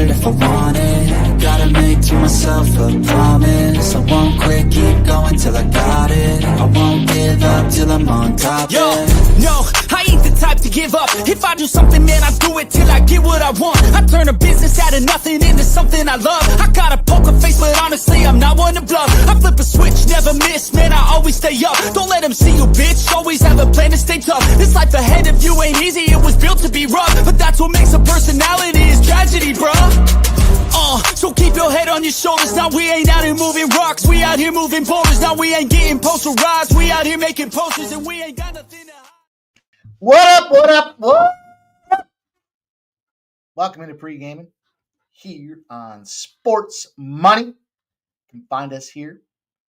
it if I want it. Gotta make to myself a promise. I won't quit, keep going till I got it. I won't give up till I'm on top. Yo, no, I ain't the type to give up. If I do something, man, I do it till I get what I want. I turn a business out of nothing into something I love. I got a poker face, but honestly, I'm not one to bluff. I flip a switch, never miss, man, I always stay up. Don't let them see you, bitch, always have a plan to stay tough. This life ahead of you ain't easy, it was built to be rough. But that's what makes a personality, is tragedy, bruh. So keep your head on your shoulders. Now we ain't out here moving rocks, we out here moving boulders. Now we ain't getting posterized, we out here making posters, and we ain't got nothing to hide. What up, what up, what up? Welcome into Pregaming here on Sports Money. You can find us here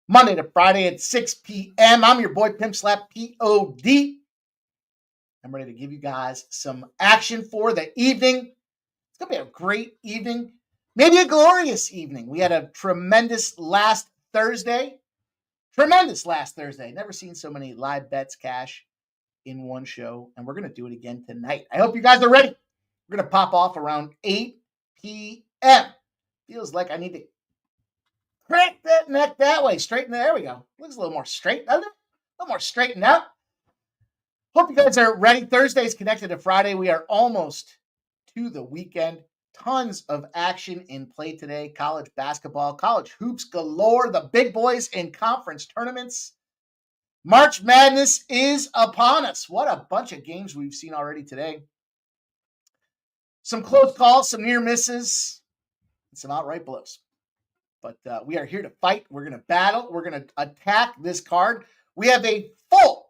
Monday to Friday at 6 p.m. I'm your boy Pimp Slap P.O.D. I'm ready to give you guys some action for the evening. It's going to be a great evening, maybe a glorious evening. We had a tremendous last Thursday. Never seen so many live bets cash in one show, and we're going to do it again tonight. I hope you guys are ready. We're going to pop off around 8 p.m. Feels like I need to crack that neck that way. Straighten it. There we go. Looks a little more straight, doesn't it? A little more straightened out. Hope you guys are ready. Thursday's connected to Friday. We are almost to the weekend. Tons of action in play today. College basketball, college hoops galore. The big boys in conference tournaments. March Madness is upon us. What a bunch of games we've seen already today. Some close calls, some near misses, and some outright blows. But we are here to fight. We're going to battle. We're going to attack this card. We have a full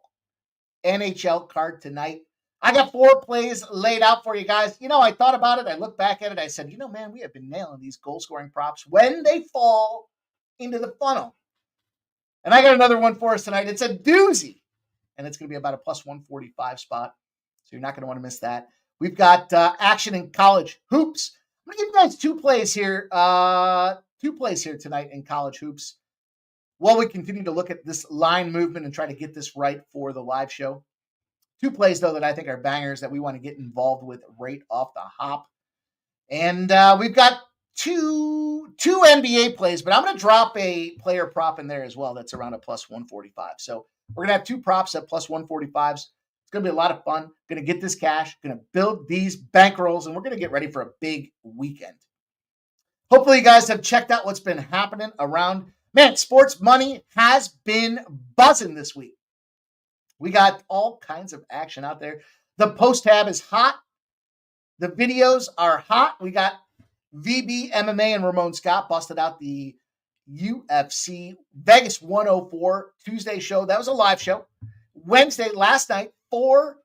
NHL card tonight. I got 4 plays laid out for you guys. You know, I thought about it. I looked back at it. I said, man, we have been nailing these goal-scoring props when they fall into the funnel. And I got another one for us tonight. It's a doozy. And it's going to be about a plus 145 spot. So you're not going to want to miss that. We've got action in college hoops. I'm going to give you guys 2 plays here. 2 plays here tonight in college hoops. While we continue to look at this line movement and try to get this right for the live show. 2 plays, though, that I think are bangers that we want to get involved with right off the hop. And we've got two NBA plays, but I'm going to drop a player prop in there as well that's around a plus 145. So we're going to have 2 props at plus 145s. It's going to be a lot of fun. Going to get this cash, going to build these bankrolls, and we're going to get ready for a big weekend. Hopefully you guys have checked out what's been happening around. Man, sports money has been buzzing this week. We got all kinds of action out there. The post tab is hot. The videos are hot. We got VB MMA and Ramon Scott busted out the UFC Vegas 104 Tuesday show. That was a live show. Wednesday, last night, 4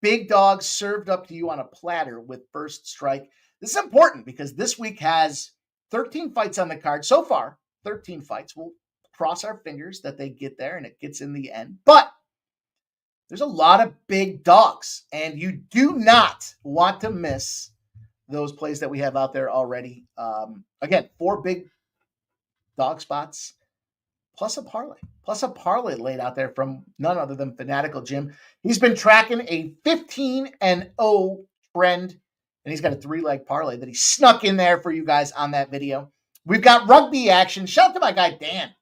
big dogs served up to you on a platter with First Strike. This is important because this week has 13 fights on the card. So far, 13 fights. We'll cross our fingers that they get there and it gets in the end. But there's a lot of big dogs, and you do not want to miss those plays that we have out there already. Again, 4 big dog spots, plus a parlay laid out there from none other than Fanatical Jim. He's been tracking a 15-0 trend, and he's got a 3-leg parlay that he snuck in there for you guys on that video. We've got rugby action. Shout out to my guy, Dan.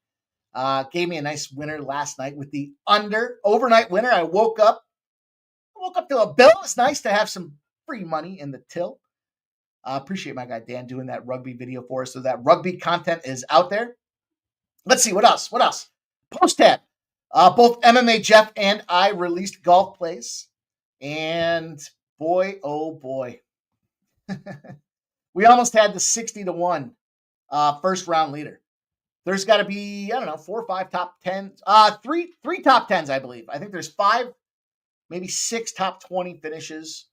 Gave me a nice winner last night with the overnight winner. I woke up to a bill. It's nice to have some free money in the till. Appreciate my guy Dan doing that rugby video for us. So that rugby content is out there. Let's see what else. Post tab. Both MMA Jeff and I released golf plays, and boy, oh boy, we almost had the 60-1 first round leader. There's got to be, 4 or 5 top 10s. 3 top 10s, I believe. I think there's 5, maybe 6 top 20 finishes.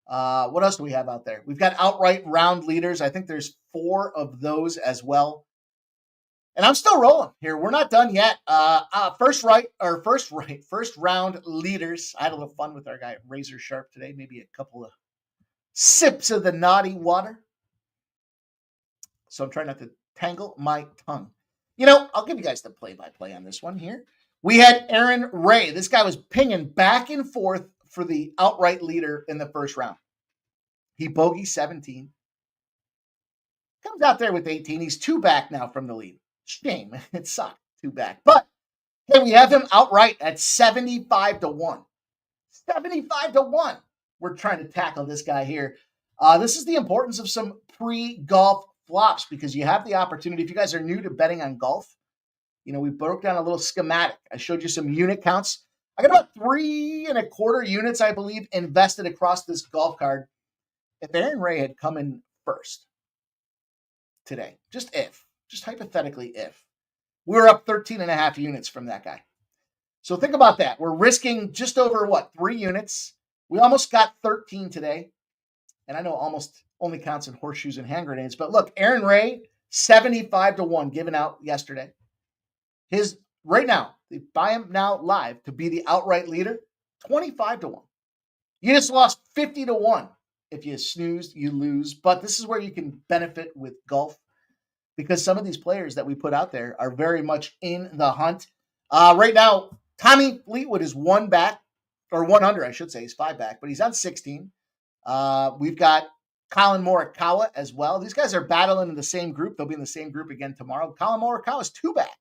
What else do we have out there? We've got outright round leaders. I think there's 4 of those as well. And I'm still rolling here. We're not done yet. First round leaders. I had a little fun with our guy Razor Sharp today. Maybe a couple of sips of the naughty water. So I'm trying not to tangle my tongue. I'll give you guys the play-by-play on this one here. We had Aaron Ray. This guy was pinging back and forth for the outright leader in the first round. He bogeyed 17. Comes out there with 18. He's 2 back now from the lead. Shame. It sucked. 2 back. But hey, we have him outright at 75 to 1. 75 to 1. We're trying to tackle this guy here. This is the importance of some pre-golf flops because you have the opportunity. If you guys are new to betting on golf, we broke down a little schematic. I showed you some unit counts. I got about 3.25 units, I believe, invested across this golf card. If Aaron Ray had come in first today, just hypothetically if, we were up 13.5 units from that guy. So think about that. We're risking just over, 3 units. We almost got 13 today. And I know almost only counts in horseshoes and hand grenades. But look, Aaron Ray, 75 to 1 given out yesterday. Right now, they buy him now live to be the outright leader, 25 to 1. You just lost 50 to 1. If you snooze, you lose. But this is where you can benefit with golf because some of these players that we put out there are very much in the hunt. Right now, Tommy Fleetwood is 1 back, or 1 under, I should say. He's 5 back, but he's on 16. We've got Colin Morikawa as well. These guys are battling in the same group. They'll be in the same group again tomorrow. Colin Morikawa is 2 back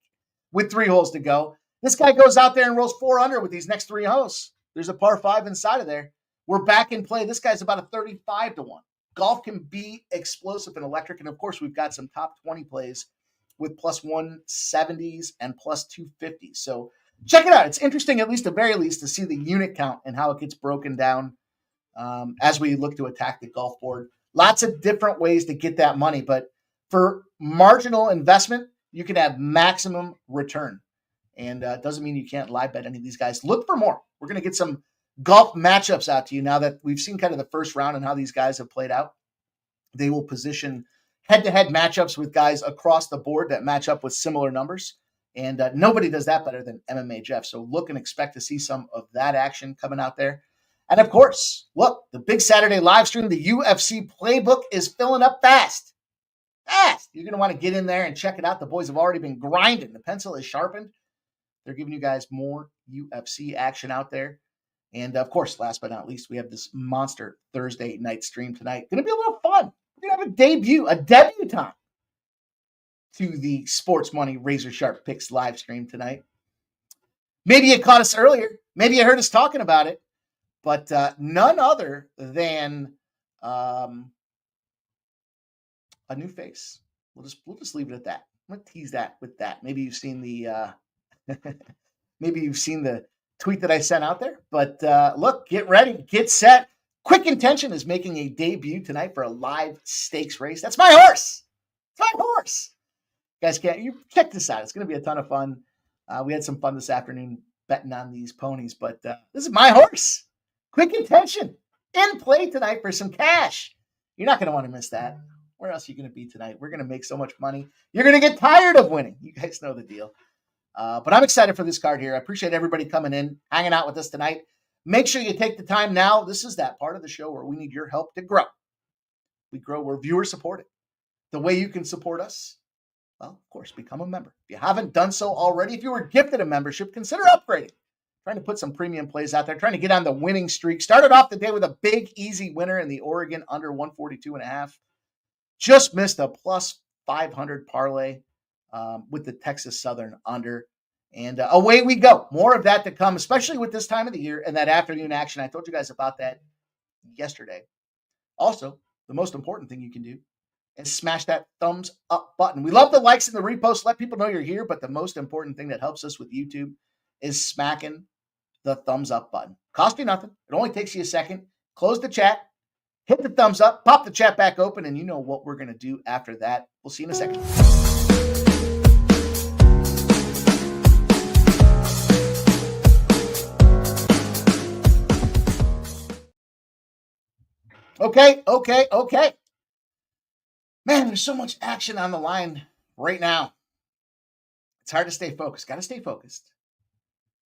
with 3 holes to go. This guy goes out there and rolls 4 under with these next 3 holes. There's a par 5 inside of there. We're back in play. This guy's about a 35 to 1. Golf can be explosive and electric. And of course, we've got some top 20 plays with plus 170s and plus 250s. So check it out. It's interesting, at very least, to see the unit count and how it gets broken down as we look to attack the golf board. Lots of different ways to get that money. But for marginal investment, you can have maximum return. And it doesn't mean you can't live bet any of these guys. Look for more. We're going to get some golf matchups out to you now that we've seen kind of the first round and how these guys have played out. They will position head-to-head matchups with guys across the board that match up with similar numbers. And nobody does that better than MMA Jeff. So look and expect to see some of that action coming out there. And of course, look, the big Saturday live stream, the UFC playbook is filling up fast. You're going to want to get in there and check it out. The boys have already been grinding. The pencil is sharpened. They're giving you guys more UFC action out there. And of course, last but not least, we have this monster Thursday night stream tonight. Going to be a little fun. We're going to have a debutante to the Sports Money Razor Sharp Picks live stream tonight. Maybe you caught us earlier. Maybe you heard us talking about it. But none other than a new face. We'll just leave it at that. I'm going to tease that with that. Maybe you've seen the tweet that I sent out there. But look, get ready, get set. Quick Intention is making a debut tonight for a live stakes race. That's my horse. It's my horse. Guys, you check this out. It's going to be a ton of fun. We had some fun this afternoon betting on these ponies, but this is my horse. Quick Intention in play tonight for some cash. You're not going to want to miss that. Where else are you going to be tonight? We're going to make so much money. You're going to get tired of winning. You guys know the deal. But I'm excited for this card here. I appreciate everybody coming in, hanging out with us tonight. Make sure you take the time now. This is that part of the show where we need your help to grow. We grow. We're viewer supported. The way you can support us, well, of course, become a member. If you haven't done so already, if you were gifted a membership, consider upgrading. Trying to put some premium plays out there, trying to get on the winning streak. Started off the day with a big, easy winner in the Oregon under 142.5. Just missed a plus 500 parlay with the Texas Southern under. And away we go. More of that to come, especially with this time of the year and that afternoon action. I told you guys about that yesterday. Also, the most important thing you can do is smash that thumbs up button. We love the likes and the reposts. Let people know you're here. But the most important thing that helps us with YouTube is smacking the thumbs up button. Cost you nothing. It only takes you a second. Close the chat. Hit the thumbs up. Pop the chat back open. And you know what we're going to do after that. We'll see you in a second. Okay. Man, there's so much action on the line right now. It's hard to stay focused. Got to stay focused.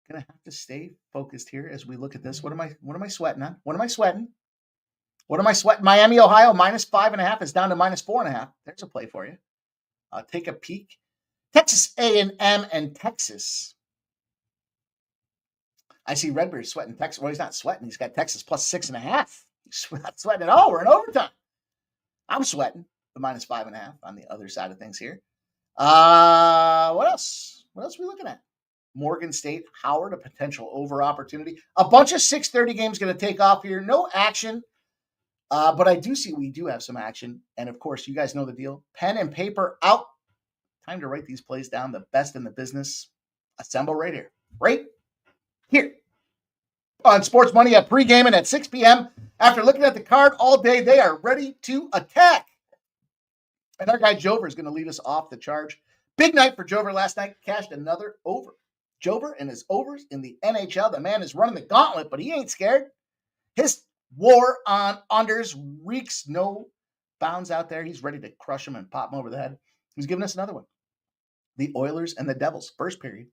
Gonna have to stay focused here as we look at this. What am I sweating on? What am I sweating? Miami, Ohio, minus 5.5 is down to minus 4.5. There's a play for you. Take a peek. Texas A&M and Texas. I see Redbeard sweating Texas. Well, he's not sweating. He's got Texas plus 6.5. He's not sweating at all. We're in overtime. I'm sweating. the -5.5 on the other side of things here. What else? What else are we looking at? Morgan State, Howard, a potential over opportunity. A bunch of 6:30 games going to take off here. No action, but I do see we do have some action. And of course, you guys know the deal. Pen and paper out. Time to write these plays down. The best in the business. Assemble right here. Right here. On Sports Money at Pregaming at 6 p.m. After looking at the card all day, they are ready to attack. And our guy Jover is going to lead us off the charge. Big night for Jover last night. Cashed another over. Jover and his overs in the NHL. The man is running the gauntlet, but he ain't scared. His war on unders reeks no bounds out there. He's ready to crush him and pop him over the head. He's giving us another one. The Oilers and the Devils, first period,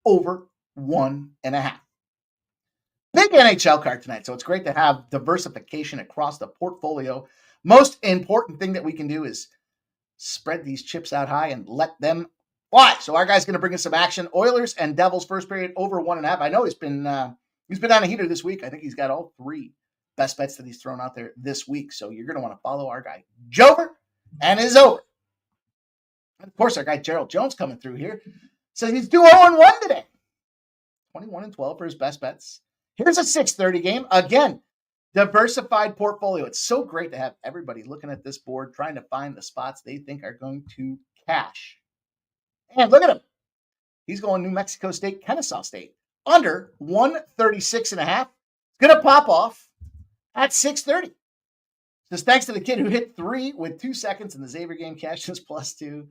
over 1.5. Big NHL card tonight, so it's great to have diversification across the portfolio. Most important thing that we can do is spread these chips out high and let them fly. So our guy's going to bring us some action. Oilers and Devils first period over 1.5. I know he's been on a heater this week. I think he's got all 3 best bets that he's thrown out there this week. So you're going to want to follow our guy Jover and his over. And of course, our guy Gerald Jones coming through here says he's 2-0-1 today. 21-12 for his best bets. Here's a 6:30 game. Again, diversified portfolio. It's so great to have everybody looking at this board, trying to find the spots they think are going to cash. And look at him. He's going New Mexico State, Kennesaw State. Under 136.5. It's going to pop off at 6:30. Just thanks to the kid who hit 3 with 2 seconds in the Xavier game, cashed his +2.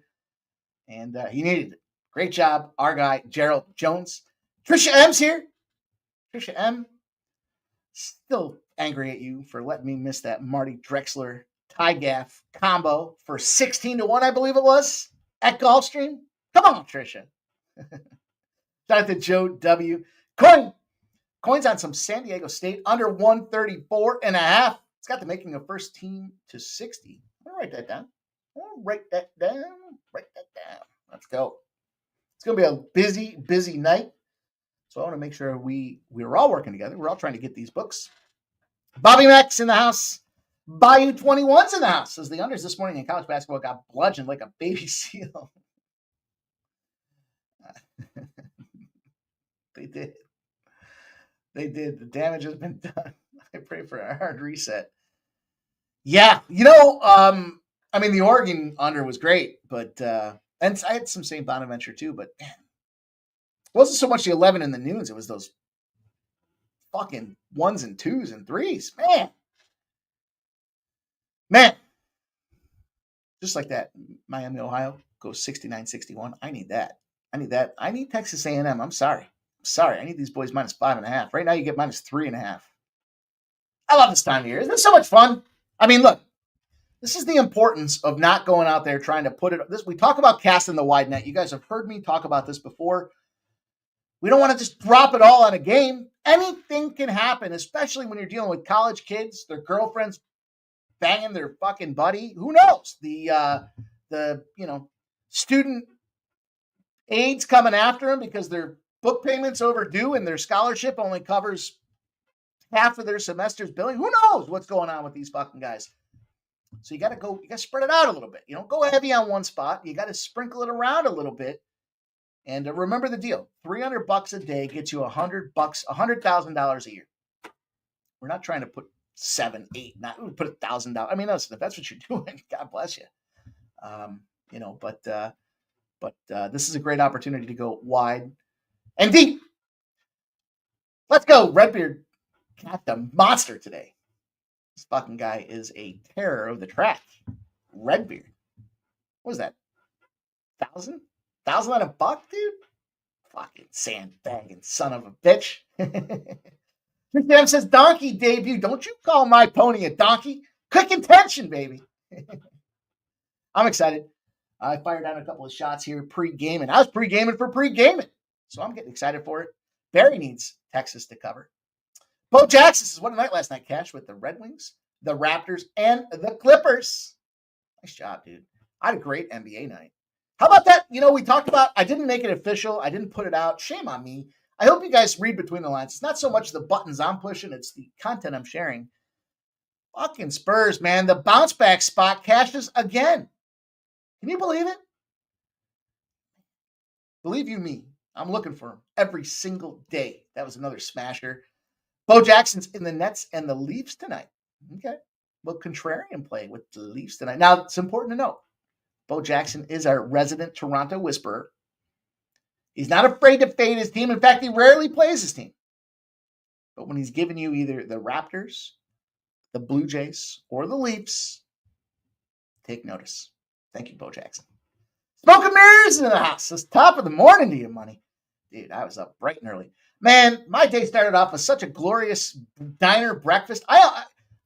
And he needed it. Great job, our guy, Gerald Jones. Trisha M's here. Trisha M. Still angry at you for letting me miss that Marty Drexler tie gaff combo for 16-1, I believe it was, at Gulfstream. Come on, Trisha. Shout out to Joe W. Coins on some San Diego State under 134.5. It's got the making of first team to 60. I'll write that down. Write that down. Let's go. It's going to be a busy, busy night. So I want to make sure we're all working together. We're all trying to get these books. Bobby Mack's in the house. Bayou 21's in the house. As the unders this morning in college basketball got bludgeoned like a baby seal. They did. The damage has been done. I pray for a hard reset. Yeah. The Oregon under was great, but and I had some St. Bonaventure too, but man, it wasn't so much the 11 and the noons. It was those fucking 1s and 2s and 3s. Man. Just like that. Miami, Ohio goes 69-61. I need that. I need Texas A&M. I'm sorry. I need these boys -5.5. Right now you get -3.5. I love this time of year. Isn't it so much fun? I mean, look, this is the importance of not going out there trying to put it. We talk about casting the wide net. You guys have heard me talk about this before. We don't want to just drop it all on a game. Anything can happen, especially when you're dealing with college kids, their girlfriends banging their fucking buddy. Who knows? The student aides coming after them because their book payment's overdue and their scholarship only covers half of their semester's billing. Who knows what's going on with these fucking guys? So you got to spread it out a little bit. You don't go heavy on one spot. You got to sprinkle it around a little bit. And remember the deal. $300 a day gets you $100,000 a year. We're not trying to put 7, 8, not put $1,000. I mean, listen, if that's what you're doing, God bless you. But this is a great opportunity to go wide and deep. Let's go. Redbeard got the monster today. This fucking guy is a terror of the track. Redbeard. What was that? 1,000? 1,000 on a buck, dude? Fucking sandbagging son of a bitch. Jim says, donkey debut. Don't you call my pony a donkey. Quick intention, baby. I'm excited. I fired down a couple of shots here pre-gaming. I was pre-gaming for pre-gaming. So I'm getting excited for it. Barry needs Texas to cover. Bo Jackson says, what a night last night, Cash, with the Red Wings, the Raptors, and the Clippers. Nice job, dude. I had a great NBA night. How about that? We talked about, I didn't make it official. I didn't put it out. Shame on me. I hope you guys read between the lines. It's not so much the buttons I'm pushing. It's the content I'm sharing. Fucking Spurs, man. The bounce back spot cashes again. Can you believe it? Believe you me, I'm looking for him every single day. That was another smasher. Bo Jackson's in the Nets and the Leafs tonight. Okay. Well, contrarian play with the Leafs tonight. Now, it's important to note, Bo Jackson is our resident Toronto whisperer. He's not afraid to fade his team. In fact, he rarely plays his team. But when he's giving you either the Raptors, the Blue Jays, or the Leafs, take notice. Thank you, Bo Jackson. Smoke and mirrors in the house. It's top of the morning to you, money. Dude, I was up bright and early. Man, my day started off with such a glorious diner breakfast. I'm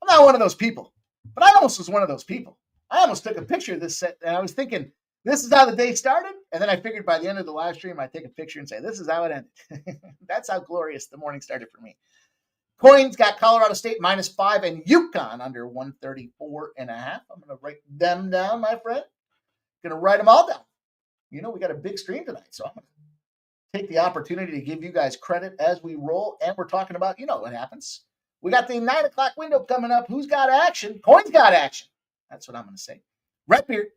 not one of those people, but I almost was one of those people. I almost took a picture of this set, and I was thinking, this is how the day started. And then I figured by the end of the live stream, I'd take a picture and say, this is how it ended. That's how glorious the morning started for me. Coins got Colorado State -5 and UConn under 134.5. I'm going to write them down, my friend. Going to write them all down. You know, we got a big stream tonight, so I'm going to take the opportunity to give you guys credit as we roll. And we're talking about, you know what happens. We got the 9 o'clock window coming up. Who's got action? Coins got action. That's what I'm going to say. Redbeard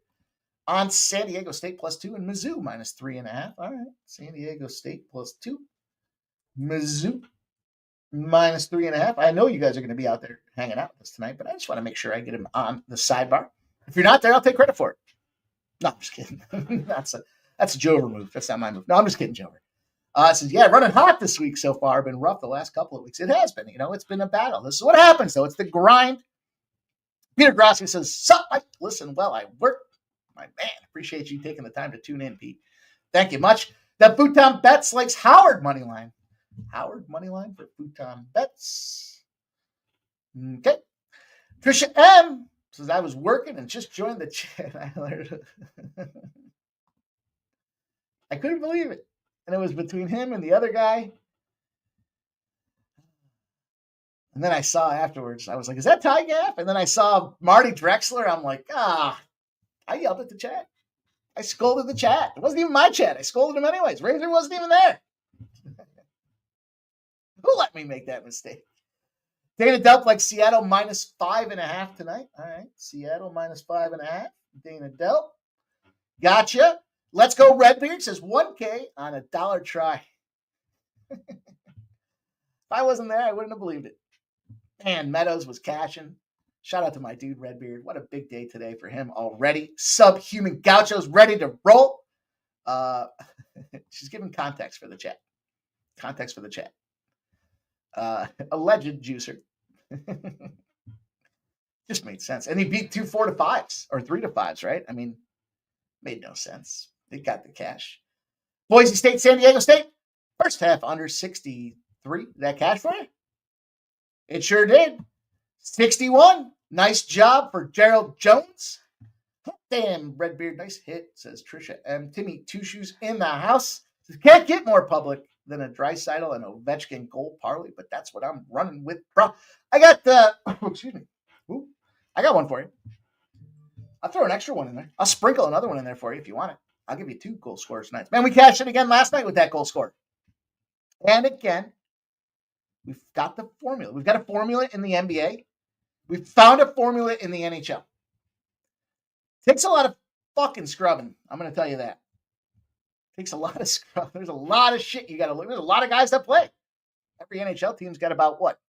on San Diego State +2 and Mizzou -3.5. All right. San Diego State +2. Mizzou -3.5. I know you guys are going to be out there hanging out with us tonight, but I just want to make sure I get them on the sidebar. If you're not there, I'll take credit for it. No, I'm just kidding. That's a Jover move. That's not my move. No, I'm just kidding, Jover. Says, yeah, running hot this week so far. Been rough the last couple of weeks. It has been. You know, it's been a battle. This is what happens, though. It's the grind. Peter Grossi says, sup, Mike? Listen, well, I work. My man, appreciate you taking the time to tune in, Pete. Thank you much. The Futon Bets likes Howard moneyline. Howard moneyline for Futon Bets. Okay. Trisha M says, I was working and just joined the chat. I couldn't believe it. And it was between him and the other guy. And then I saw afterwards, I was like, is that Ty Gaff? And then I saw Marty Drexler. I'm like, I yelled at the chat. I scolded the chat. It wasn't even my chat. I scolded him anyways. Razor wasn't even there. Who let me make that mistake? Dana Delp like Seattle -5.5 tonight. All right. Seattle -5.5. Dana Delp. Gotcha. Let's go Redbeard says 1K on a dollar try. If I wasn't there, I wouldn't have believed it. Man, Meadows was cashing. Shout out to my dude Redbeard. What a big day today for him already. Subhuman Gaucho's ready to roll. She's giving context for the chat. Context for the chat. Alleged juicer. Just made sense. And he beat 2 4-5s or 3-5s, right? I mean, made no sense. They got the cash. Boise State, San Diego State. First half under 63. Did that cash for you? It sure did. 61. Nice job for Gerald Jones. Damn, Redbeard, nice hit, says Trisha M. Timmy Two Shoes in the house. Says, can't get more public than a Draisaitl and Ovechkin gold parlay, but that's what I'm running with, bro. I got the, excuse me. Ooh, I got one for you. I'll throw an extra one in there. I'll sprinkle another one in there for you if you want it. I'll give you 2 goal scorers tonight. Man, we cashed it again last night with that goal score. And again, we've got the formula. We've got a formula in the NBA. We've found a formula in the NHL. Takes a lot of fucking scrubbing. I'm going to tell you that. Takes a lot of scrub. There's a lot of shit you got to look. There's a lot of guys that play. Every NHL team's got about what?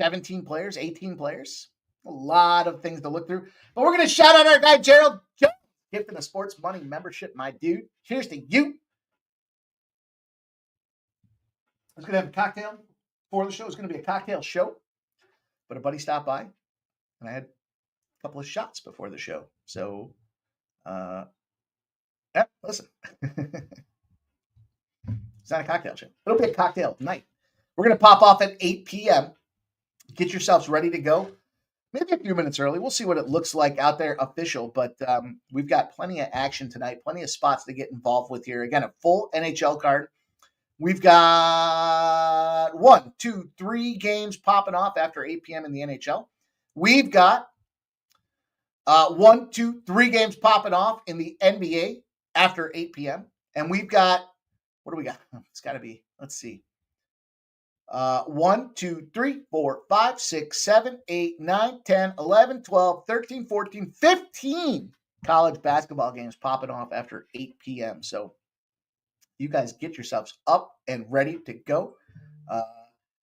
17 players, 18 players. A lot of things to look through. But we're going to shout out our guy, Gerald Jones, gifting a sports money membership, my dude. Cheers to you. I was going to have a cocktail for the show. It's going to be a cocktail show. But a buddy stopped by, and I had a couple of shots before the show. So, yeah, listen. It's not a cocktail show. It'll be a cocktail night. We're going to pop off at 8 p.m. Get yourselves ready to go. Maybe a few minutes early. We'll see what it looks like out there official, but we've got plenty of action tonight, plenty of spots to get involved with here. Again, a full NHL card. We've got 1, 2, 3 games popping off after 8 p.m. in the NHL. We've got 1, 2, 3 games popping off in the NBA after 8 p.m. And we've got, what do we got? It's got to be, let's see. 1, 2, 3, 4, 5, 6, 7, 8, 9, 10, 11, 12, 13, 14, 15 college basketball games popping off after 8 p.m. So you guys get yourselves up and ready to go.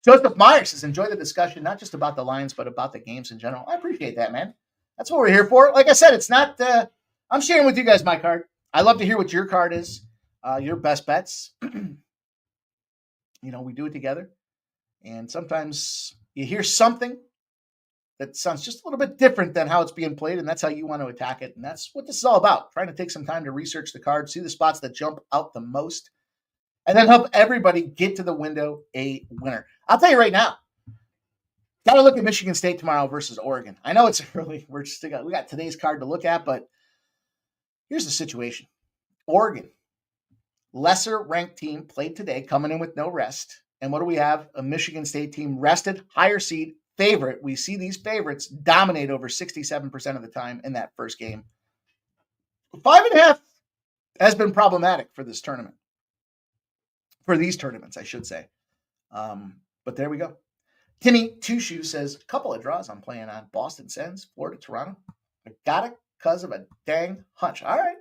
Joseph Myers says, enjoy the discussion, not just about the Lions, but about the games in general. I appreciate that, man. That's what we're here for. Like I said, it's not, I'm sharing with you guys my card. I love to hear what your card is, your best bets. We do it together. And sometimes you hear something that sounds just a little bit different than how it's being played, and that's how you want to attack it. And that's what this is all about, trying to take some time to research the card, see the spots that jump out the most, and then help everybody get to the window a winner. I'll tell you right now, got to look at Michigan State tomorrow versus Oregon. I know it's early. We got today's card to look at, but here's the situation. Oregon, lesser ranked team, played today, coming in with no rest. And what do we have? A Michigan State team rested, higher seed, favorite. We see these favorites dominate over 67% of the time in that first game. 5.5 has been problematic for this tournament. For these tournaments, I should say. But there we go. Timmy Two Shoe says, a couple of draws I'm playing on. Boston Sens, Florida, Toronto. I got it because of a dang hunch. All right.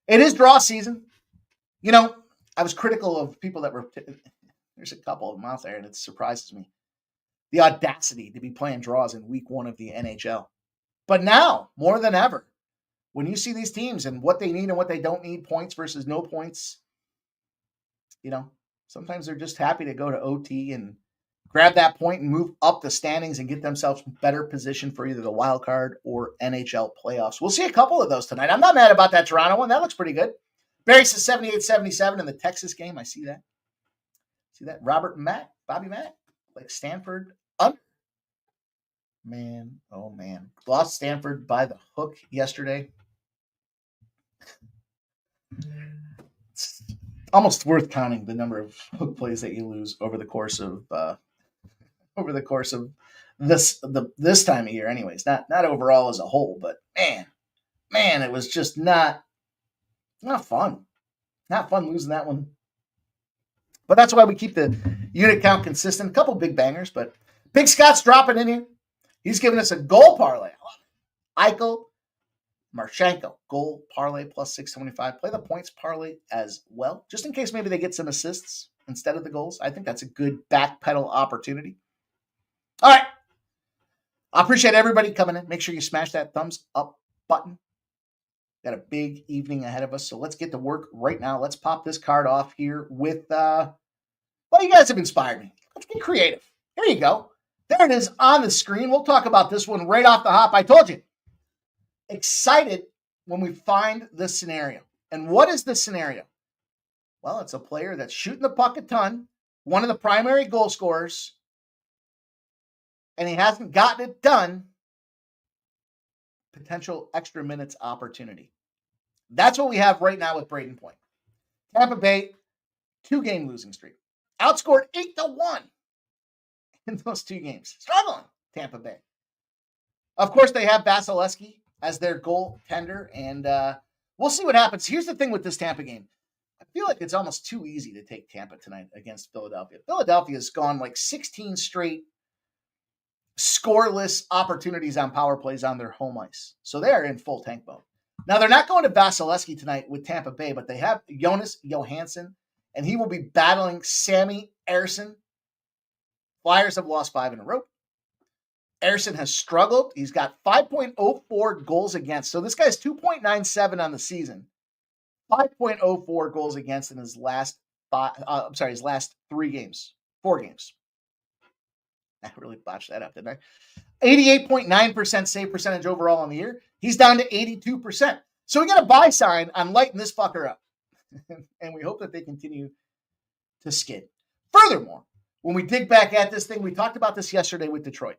It is draw season. I was critical of people that were, there's a couple of them out there, and it surprises me. The audacity to be playing draws in week 1 of the NHL. But now, more than ever, when you see these teams and what they need and what they don't need, points versus no points, sometimes they're just happy to go to OT and grab that point and move up the standings and get themselves better position for either the wild card or NHL playoffs. We'll see a couple of those tonight. I'm not mad about that Toronto one. That looks pretty good. Barry says 78-77 in the Texas game. I see that. Bobby Mack, like Stanford under. Man, oh man. Lost Stanford by the hook yesterday. It's almost worth counting the number of hook plays that you lose over the course of this time of year. Anyways, not overall as a whole, but man, it was just not fun. Not fun losing that one. But that's why we keep the unit count consistent. A couple big bangers, but Big Scott's dropping in here. He's giving us a goal parlay. Eichel, Marchenko, goal parlay plus 625. Play the points parlay as well, just in case maybe they get some assists instead of the goals. I think that's a good backpedal opportunity. All right. I appreciate everybody coming in. Make sure you smash that thumbs up button. Got a big evening ahead of us, so let's get to work right now. Let's pop this card off here with, you guys have inspired me. Let's get creative. Here you go. There it is on the screen. We'll talk about this one right off the hop. I told you. Excited when we find this scenario. And what is this scenario? Well, it's a player that's shooting the puck a ton, one of the primary goal scorers, and he hasn't gotten it done. Potential extra minutes opportunity. That's what we have right now with Braden Point. Tampa Bay, 2-game losing streak. Outscored 8-1 in those 2 games. Struggling, Tampa Bay. Of course, they have Vasilevsky as their goaltender, and we'll see what happens. Here's the thing with this Tampa game. I feel like it's almost too easy to take Tampa tonight against Philadelphia. Philadelphia's gone like 16 straight scoreless opportunities on power plays on their home ice. So they are in full tank mode. Now, they're not going to Vasilevsky tonight with Tampa Bay, but they have Jonas Johansson, and he will be battling Sammy Ersson. Flyers have lost 5 in a row. Ersson has struggled. He's got 5.04 goals against. So this guy's 2.97 on the season. 5.04 goals against in his last 4 games. I really botched that up, didn't I? 88.9% save percentage overall on the year. He's down to 82%. So we got a buy sign on lighting this fucker up. And we hope that they continue to skid. Furthermore, when we dig back at this thing, we talked about this yesterday with Detroit.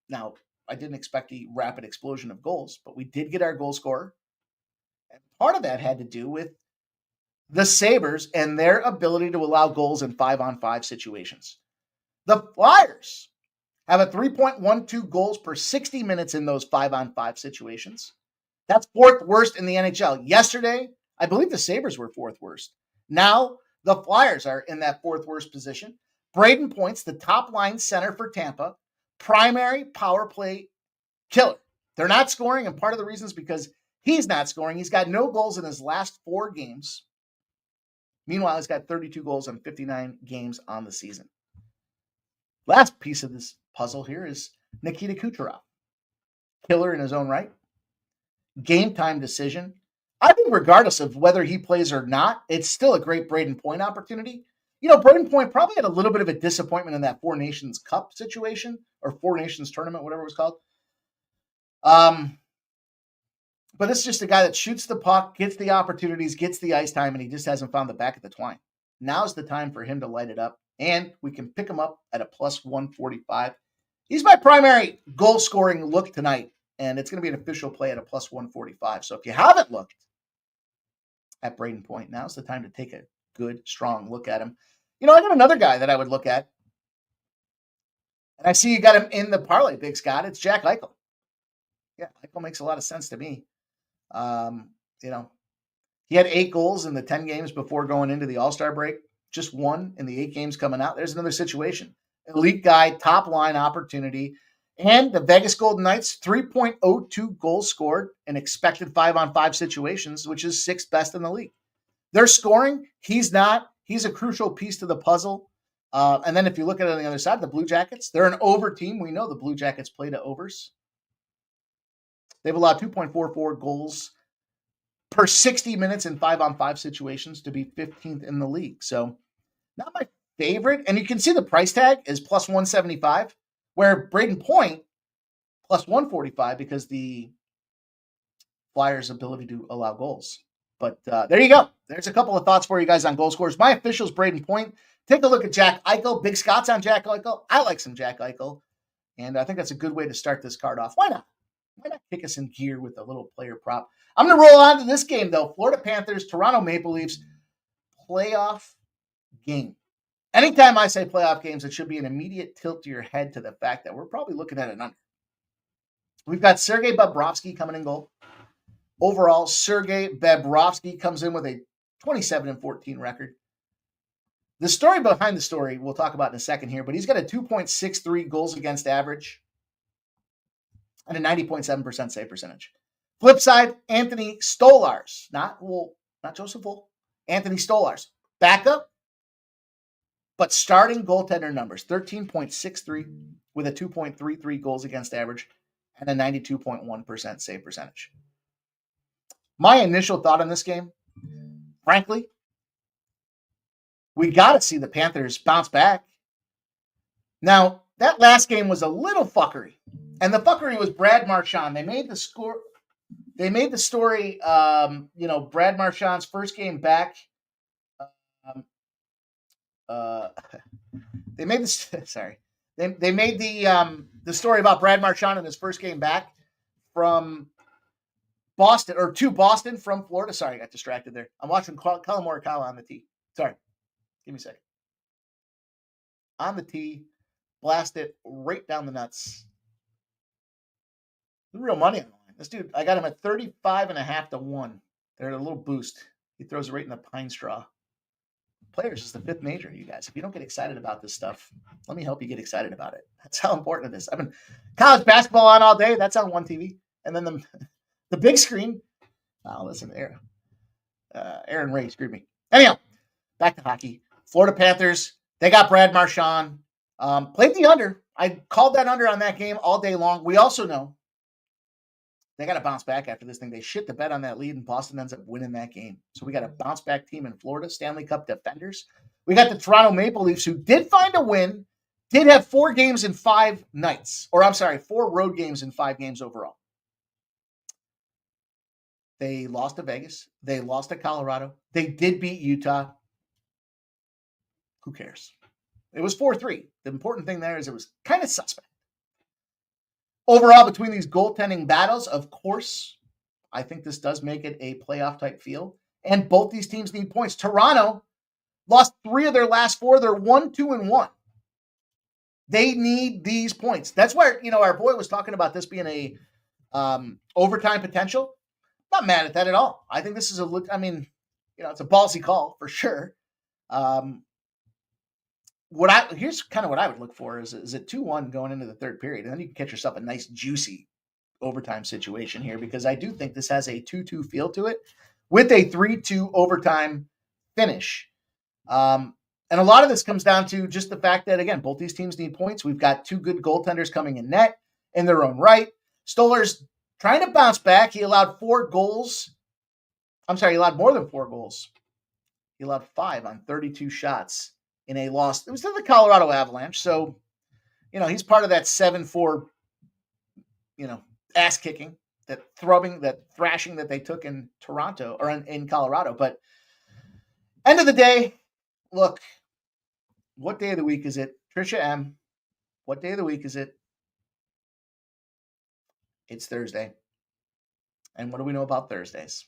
Now, I didn't expect a rapid explosion of goals, but we did get our goal scorer. And part of that had to do with the Sabres and their ability to allow goals in 5-on-5 situations. The Flyers have a 3.12 goals per 60 minutes in those 5-on-5 situations. That's 4th worst in the NHL. Yesterday, I believe the Sabres were 4th worst. Now, the Flyers are in that 4th worst position. Braden Point's the top line center for Tampa, primary power play killer. They're not scoring, and part of the reason is because he's not scoring. He's got no goals in his last 4 games. Meanwhile, he's got 32 goals in 59 games on the season. Last piece of this puzzle here is Nikita Kucherov. Killer in his own right. Game time decision. I think regardless of whether he plays or not, it's still a great Braden Point opportunity. You know, Braden Point probably had a little bit of a disappointment in that Four Nations Cup situation, or Four Nations Tournament, whatever it was called. But it's just a guy that shoots the puck, gets the opportunities, gets the ice time, and he just hasn't found the back of the twine. Now's the time for him to light it up, and we can pick him up at a plus 145. He's my primary goal-scoring look tonight, and it's going to be an official play at a plus 145. So if you haven't looked at Braden Point, now's the time to take a good, strong look at him. You know, I got another guy that I would look at, and I see you got him in the parlay, Big Scott. It's Jack Eichel. Yeah, Eichel makes a lot of sense to me. You know, he had 8 goals in the 10 games before going into the All-Star break. Just 1 in the 8 games coming out. There's another situation. Elite guy, top line opportunity. And the Vegas Golden Knights, 3.02 goals scored in expected 5-on-5 situations, which is 6th best in the league. They're scoring. He's not. He's a crucial piece to the puzzle. And then if you look at it on the other side, the Blue Jackets, they're an over team. We know the Blue Jackets play to overs. They've allowed 2.44 goals per 60 minutes in 5-on-5 situations to be 15th in the league. So not my favorite. And you can see the price tag is plus 175, where Braden Point plus 145 because the Flyers' ability to allow goals. But there you go. There's a couple of thoughts for you guys on goal scorers. My official's Braden Point. Take a look at Jack Eichel. Big Scott's on Jack Eichel. I like some Jack Eichel. And I think that's a good way to start this card off. Why not? Why not kick us in gear with a little player prop? I'm going to roll on to this game, though. Florida Panthers, Toronto Maple Leafs, playoff game. Anytime I say playoff games, it should be an immediate tilt to your head to the fact that we're probably looking at an under. We've got Sergei Bobrovsky coming in goal. Overall, Sergei Bobrovsky comes in with a 27-14 record. The story behind the story we'll talk about in a second here, but he's got a 2.63 goals against average and a 90.7% save percentage. Flip side, Anthony Stolarz, not Joseph Wool, Anthony Stolarz. Backup, but starting goaltender numbers, 13.63 with a 2.33 goals against average and a 92.1% save percentage. My initial thought on this game, frankly, we got to see the Panthers bounce back. Now, that last game was a little fuckery. And the fuckery was Brad Marchand. They made the story, Brad Marchand's first game back. They made the story about Brad Marchand in his first game back from Boston, or to Boston from Florida. Sorry, I got distracted there. I'm watching Colin Morikawa on the tee. Sorry. Give me a second. On the tee, blast it right down the nuts. The real money on the line. This dude, I got him at 35.5 to 1. They're at a little boost. He throws it right in the pine straw. Players is the 5th major, you guys. If you don't get excited about this stuff, let me help you get excited about it. That's how important it is. I've been college basketball on all day. That's on one TV. And then the big screen. Oh, listen, Aaron Ray screwed me. Anyhow, back to hockey. Florida Panthers, they got Brad Marchand. Played the under. I called that under on that game all day long. We also know they got to bounce back after this thing. They shit the bed on that lead, and Boston ends up winning that game. So we got a bounce back team in Florida, Stanley Cup defenders. We got the Toronto Maple Leafs, who did find a win, did have 4 games in 5 nights. Or I'm sorry, 4 road games in 5 games overall. They lost to Vegas. They lost to Colorado. They did beat Utah. Who cares? It was 4-3. The important thing there is it was kind of suspect. Overall, between these goaltending battles, of course, I think this does make it a playoff-type feel. And both these teams need points. Toronto lost 3 of their last 4. They're 1-2-1. They need these points. That's where, our boy was talking about this being a overtime potential. Not mad at that at all. I think this is it's a ballsy call for sure. here's kind of what I would look for is it 2-1 going into the third period, and then you can catch yourself a nice juicy overtime situation here, because I do think this has a 2-2 feel to it with a 3-2 overtime finish. And a lot of this comes down to just the fact that, again, both these teams need points. We've got two good goaltenders coming in net in their own right. Stoller's trying to bounce back. He allowed 4 goals. I'm sorry, he allowed more than 4 goals. He allowed 5 on 32 shots in a loss. It was to the Colorado Avalanche. So, he's part of that 7-4, ass kicking, that thrashing that they took in Toronto or in Colorado. But end of the day, look, what day of the week is it? Trisha M., what day of the week is it? It's Thursday. And what do we know about Thursdays?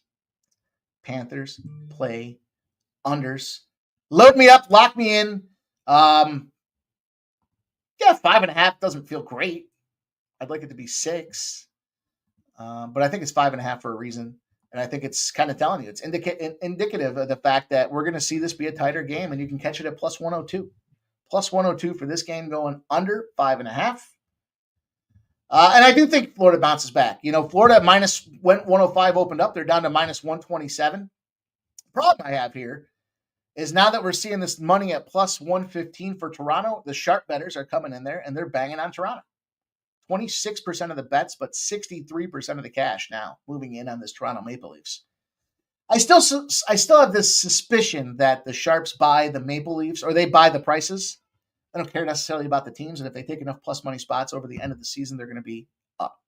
Panthers play unders. Load me up, lock me in. 5.5 doesn't feel great. I'd like it to be 6. But I think it's 5.5 for a reason. And I think it's kind of telling you, it's indicative of the fact that we're going to see this be a tighter game, and you can catch it at plus 102. Plus 102 for this game going under 5.5. And I do think Florida bounces back. Florida minus 105 opened up. They're down to minus 127. The problem I have here is now that we're seeing this money at plus 115 for Toronto, the sharp bettors are coming in there and they're banging on Toronto. 26% of the bets, but 63% of the cash now moving in on this Toronto Maple Leafs. I still have this suspicion that the Sharps buy the Maple Leafs, or they buy the prices. I don't care necessarily about the teams, and if they take enough plus money spots over the end of the season, they're going to be up.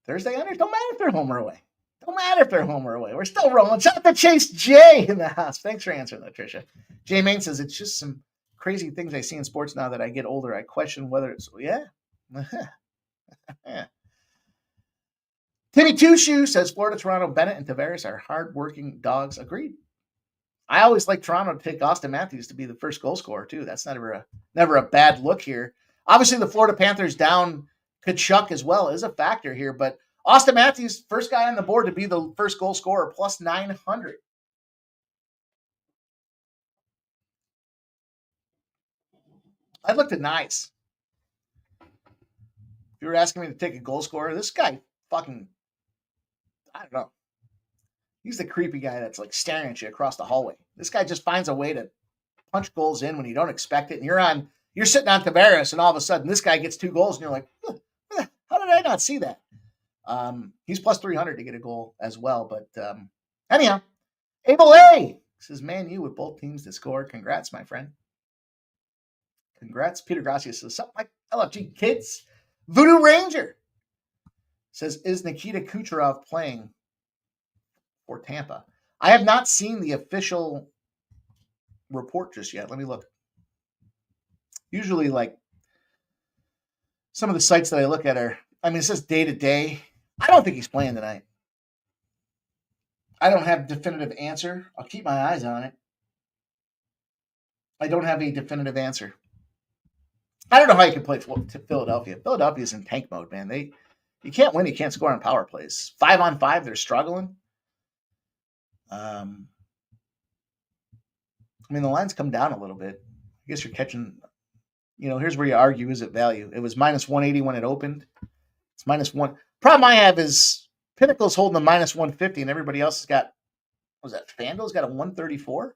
Thursday unders, don't matter if they're home or away. Don't matter if they're home or away. We're still rolling. Shout out to Chase J in the house. Thanks for answering that, Tricia. Jay Main says, it's just some crazy things I see in sports now that I get older. I question whether it's, yeah. Timmy Two Shoe says Florida, Toronto, Bennett, and Tavares are hardworking dogs. Agreed. I always like Toronto to take Austin Matthews to be the first goal scorer too. That's never a bad look here. Obviously, the Florida Panthers down Kachuk as well is a factor here, but Austin Matthews, first guy on the board to be the first goal scorer, plus 900. I looked at Nice. If you were asking me to take a goal scorer, this guy fucking, I don't know. He's the creepy guy that's like staring at you across the hallway. This guy just finds a way to punch goals in when you don't expect it. And you're sitting on Tavares, and all of a sudden this guy gets 2 goals, and you're like, how did I not see that? He's plus 300 to get a goal as well. But anyhow, Abel A says, Man U with both teams to score. Congrats, my friend. Congrats. Peter Gracia says, something like LFG kids. Voodoo Ranger says, is Nikita Kucherov playing for Tampa? I have not seen the official report just yet. Let me look. Usually, like, some of the sites that I look at it says day to day. I don't think he's playing tonight. I don't have a definitive answer. I'll keep my eyes on it. I don't have a definitive answer. I don't know how you can play Philadelphia. Philadelphia's in tank mode, man. You can't win. You can't score on power plays. 5-on-5, they're struggling. The lines come down a little bit. I guess you're catching, here's where you argue, is it value? It was minus 180 when it opened. It's minus 1. Problem I have is Pinnacle's holding the minus 150 and everybody else has got, what was that? FanDuel's got a 134.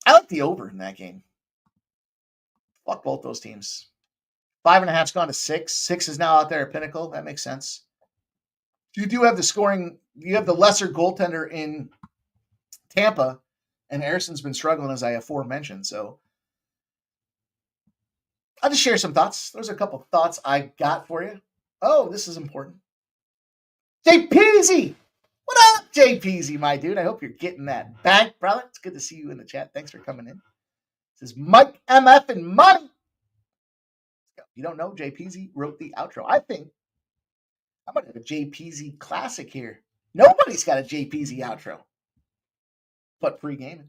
I like the over in that game. Fuck both those teams. 5.5's gone to 6. 6 is now out there at Pinnacle. That makes sense. You do have the scoring. You have the lesser goaltender in Tampa, and Harrison's been struggling, as I aforementioned. So I'll just share some thoughts. There's a couple thoughts I got for you. Oh, this is important. Jay Peasy. What up, Jay Peasy, my dude? I hope you're getting that bank, brother. It's good to see you in the chat. Thanks for coming in. This is Mike MF and Money. You don't know, Jay Peasy wrote the outro. I think I'm going to have a Jay Peasy classic here. Nobody's got a Jay Peasy outro. But Pregaming.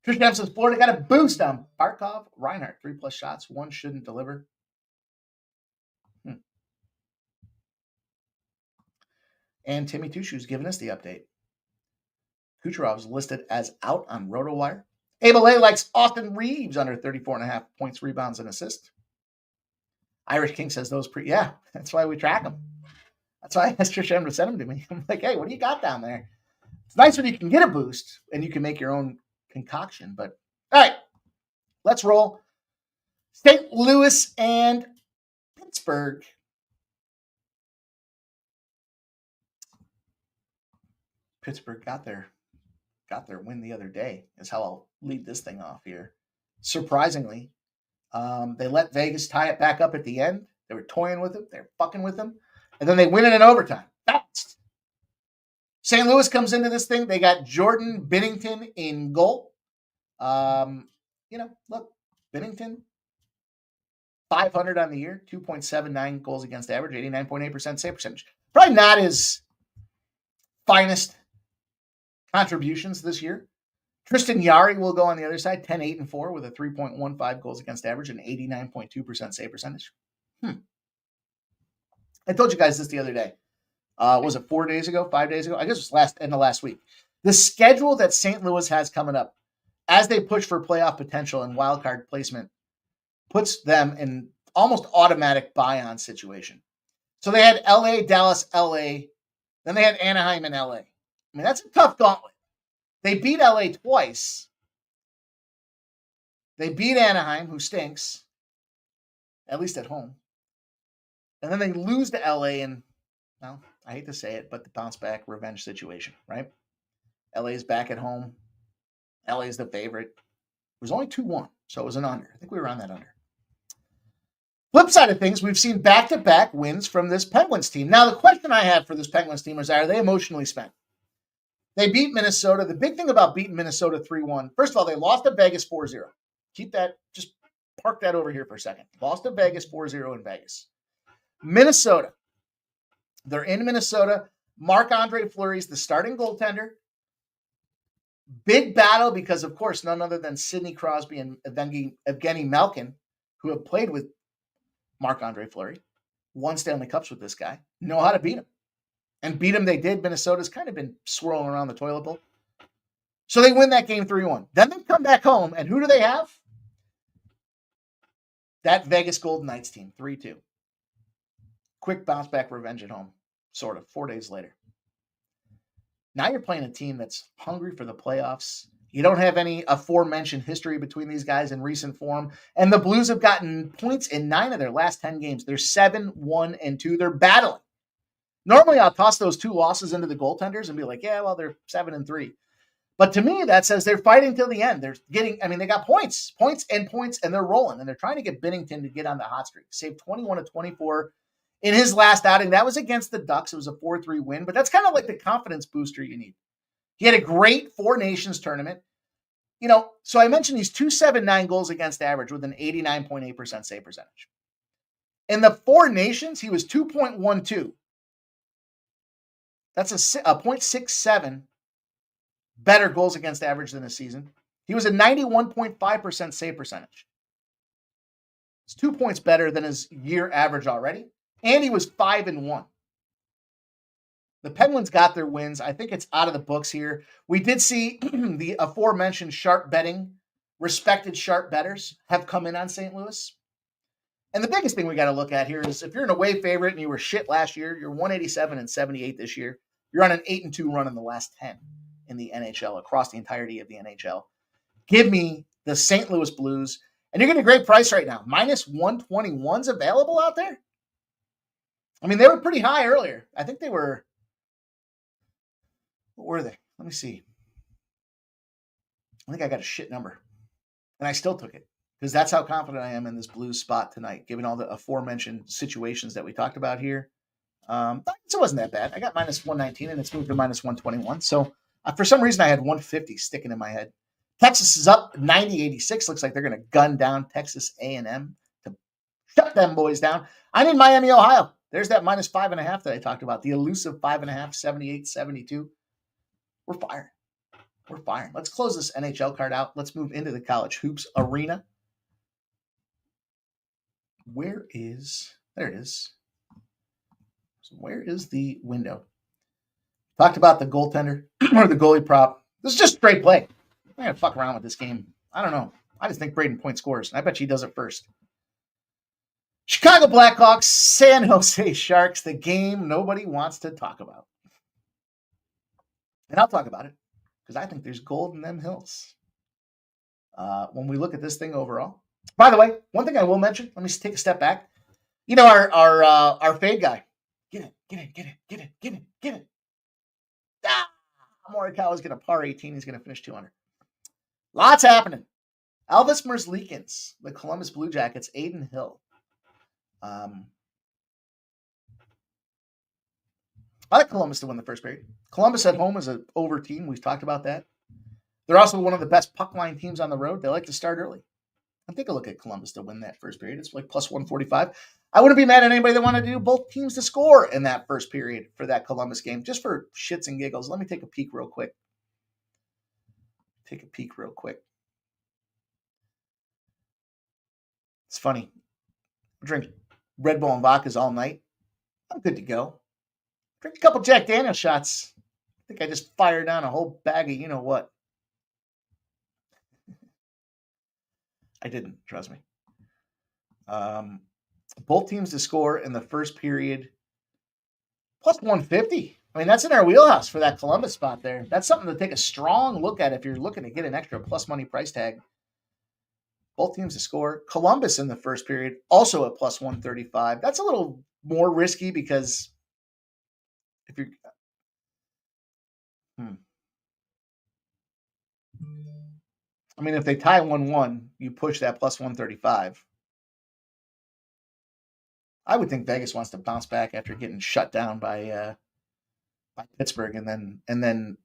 Trish Dempsey's Florida got a boost on Barkov, Reinhart. 3+ shots. 1 shouldn't deliver. And Timmy Two Shoes giving us the update. Kucherov's listed as out on RotoWire. Abel A likes Austin Reeves under 34.5 points, rebounds, and assists. Irish King says those yeah, that's why we track them. That's why I asked Trisha to send them to me. I'm like, hey, what do you got down there? It's nice when you can get a boost and you can make your own concoction. But all right, let's roll. St. Louis and Pittsburgh. Pittsburgh got their win the other day, is how I'll lead this thing off here. Surprisingly, they let Vegas tie it back up at the end. They were toying with it. They're fucking with them. And then they win it in overtime. Fast. St. Louis comes into this thing. They got Jordan Binnington in goal. Look, Binnington, 500 on the year, 2.79 goals against average, 89.8% save percentage. Probably not his finest contributions this year. Tristan Yari will go on the other side, 10-8-4 with a 3.15 goals against average and 89.2% save percentage. I told you guys this the other day. Was it 4 days ago, 5 days ago? I guess it was end of last week. The schedule that St. Louis has coming up as they push for playoff potential and wildcard placement puts them in almost automatic buy-on situation. So they had LA, Dallas, LA. Then they had Anaheim and LA. I mean, that's a tough gauntlet. They beat LA twice. They beat Anaheim, who stinks, at least at home. And then they lose to LA and, well, I hate to say it, but the bounce back revenge situation, right? LA is back at home. LA is the favorite. It was only 2-1, so it was an under. I think we were on that under. Flip side of things, we've seen back-to-back wins from this Penguins team. Now, the question I have for this Penguins team is, are they emotionally spent? They beat Minnesota. The big thing about beating Minnesota 3-1, first of all, they lost to Vegas 4-0. Keep that, just park that over here for a second. Lost to Vegas 4-0 in Vegas. Minnesota. They're in Minnesota. Marc-Andre Fleury's the starting goaltender. Big battle because, of course, none other than Sidney Crosby and Evgeny Malkin, who have played with Marc-Andre Fleury, won Stanley Cups with this guy, know how to beat him. And beat him they did. Minnesota's kind of been swirling around the toilet bowl. So they win that game 3-1. Then they come back home, and who do they have? That Vegas Golden Knights team, 3-2. Quick bounce back revenge at home, sort of, 4 days later. Now you're playing a team that's hungry for the playoffs. You don't have any aforementioned history between these guys in recent form. And the Blues have gotten points in 9 of their last 10 games. They're 7-1-2. They're battling. Normally, I'll toss those 2 losses into the goaltenders and be like, yeah, well, they're 7-3. But to me, that says they're fighting till the end. They're getting, they got points, and they're rolling. And they're trying to get Binnington to get on the hot streak. Saved 21 of 24 in his last outing. That was against the Ducks. It was a 4-3 win. But that's kind of like the confidence booster you need. He had a great 4 Nations tournament. So I mentioned these 2.79 goals against average with an 89.8% save percentage. In the 4 Nations, he was 2.12. That's a 0.67 better goals against average than a season. He was a 91.5% save percentage. It's 2 points better than his year average already. And he was 5-1. The Penguins got their wins. I think it's out of the books here. We did see the aforementioned sharp betting, respected sharp bettors have come in on St. Louis. And the biggest thing we got to look at here is if you're an away favorite and you were shit last year, you're 187-78 this year. You're on an 8-2 run in the last 10 in the NHL across the entirety of the NHL. Give me the St. Louis Blues. And you're getting a great price right now. Minus 121's available out there. They were pretty high earlier. I think they were, what were they? Let me see. I think I got a shit number. And I still took it. Because that's how confident I am in this Blues spot tonight, given all the aforementioned situations that we talked about here. It wasn't that bad. I got minus 119, and it's moved to minus 121. So for some reason, I had 150 sticking in my head. Texas is up 90-86. Looks like they're going to gun down Texas A&M to shut them boys down. I'm in Miami, Ohio. There's that minus 5.5 that I talked about. The elusive 5.5, 78-72. We're firing. We're firing. Let's close this NHL card out. Let's move into the college hoops arena. There it is. So where is the window? Talked about the goaltender or the goalie prop. This is just straight play. I'm going to fuck around with this game. I don't know. I just think Braden Point scores. I bet you he does it first. Chicago Blackhawks, San Jose Sharks, the game nobody wants to talk about. And I'll talk about it because I think there's gold in them hills. When we look at this thing overall. By the way, one thing I will mention, let me take a step back. You know, our fade guy. Get it. Morikawa is going to par 18. He's going to finish 200. Lots happening. Elvis Merzlikins, the Columbus Blue Jackets, Aiden Hill. I like Columbus to win the first period. Columbus at home is an over team. We've talked about that. They're also one of the best puck line teams on the road. They like to start early. I take a look at Columbus to win that first period. It's like plus 145. I wouldn't be mad at anybody that wanted to do both teams to score in that first period for that Columbus game, just for shits and giggles. Let me take a peek real quick. It's funny. I drink Red Bull and vodkas all night. I'm good to go. Drink a couple Jack Daniel's shots. I think I just fired down a whole bag of you-know-what. I didn't, trust me. Both teams to score in the first period, plus 150. I mean, that's in our wheelhouse for that Columbus spot there. That's something to take a strong look at if you're looking to get an extra plus money price tag. Both teams to score. Columbus in the first period, also at plus 135. That's a little more risky because if you're... I mean, if they tie 1-1, you push that plus 135. I would think Vegas wants to bounce back after getting shut down by Pittsburgh, and then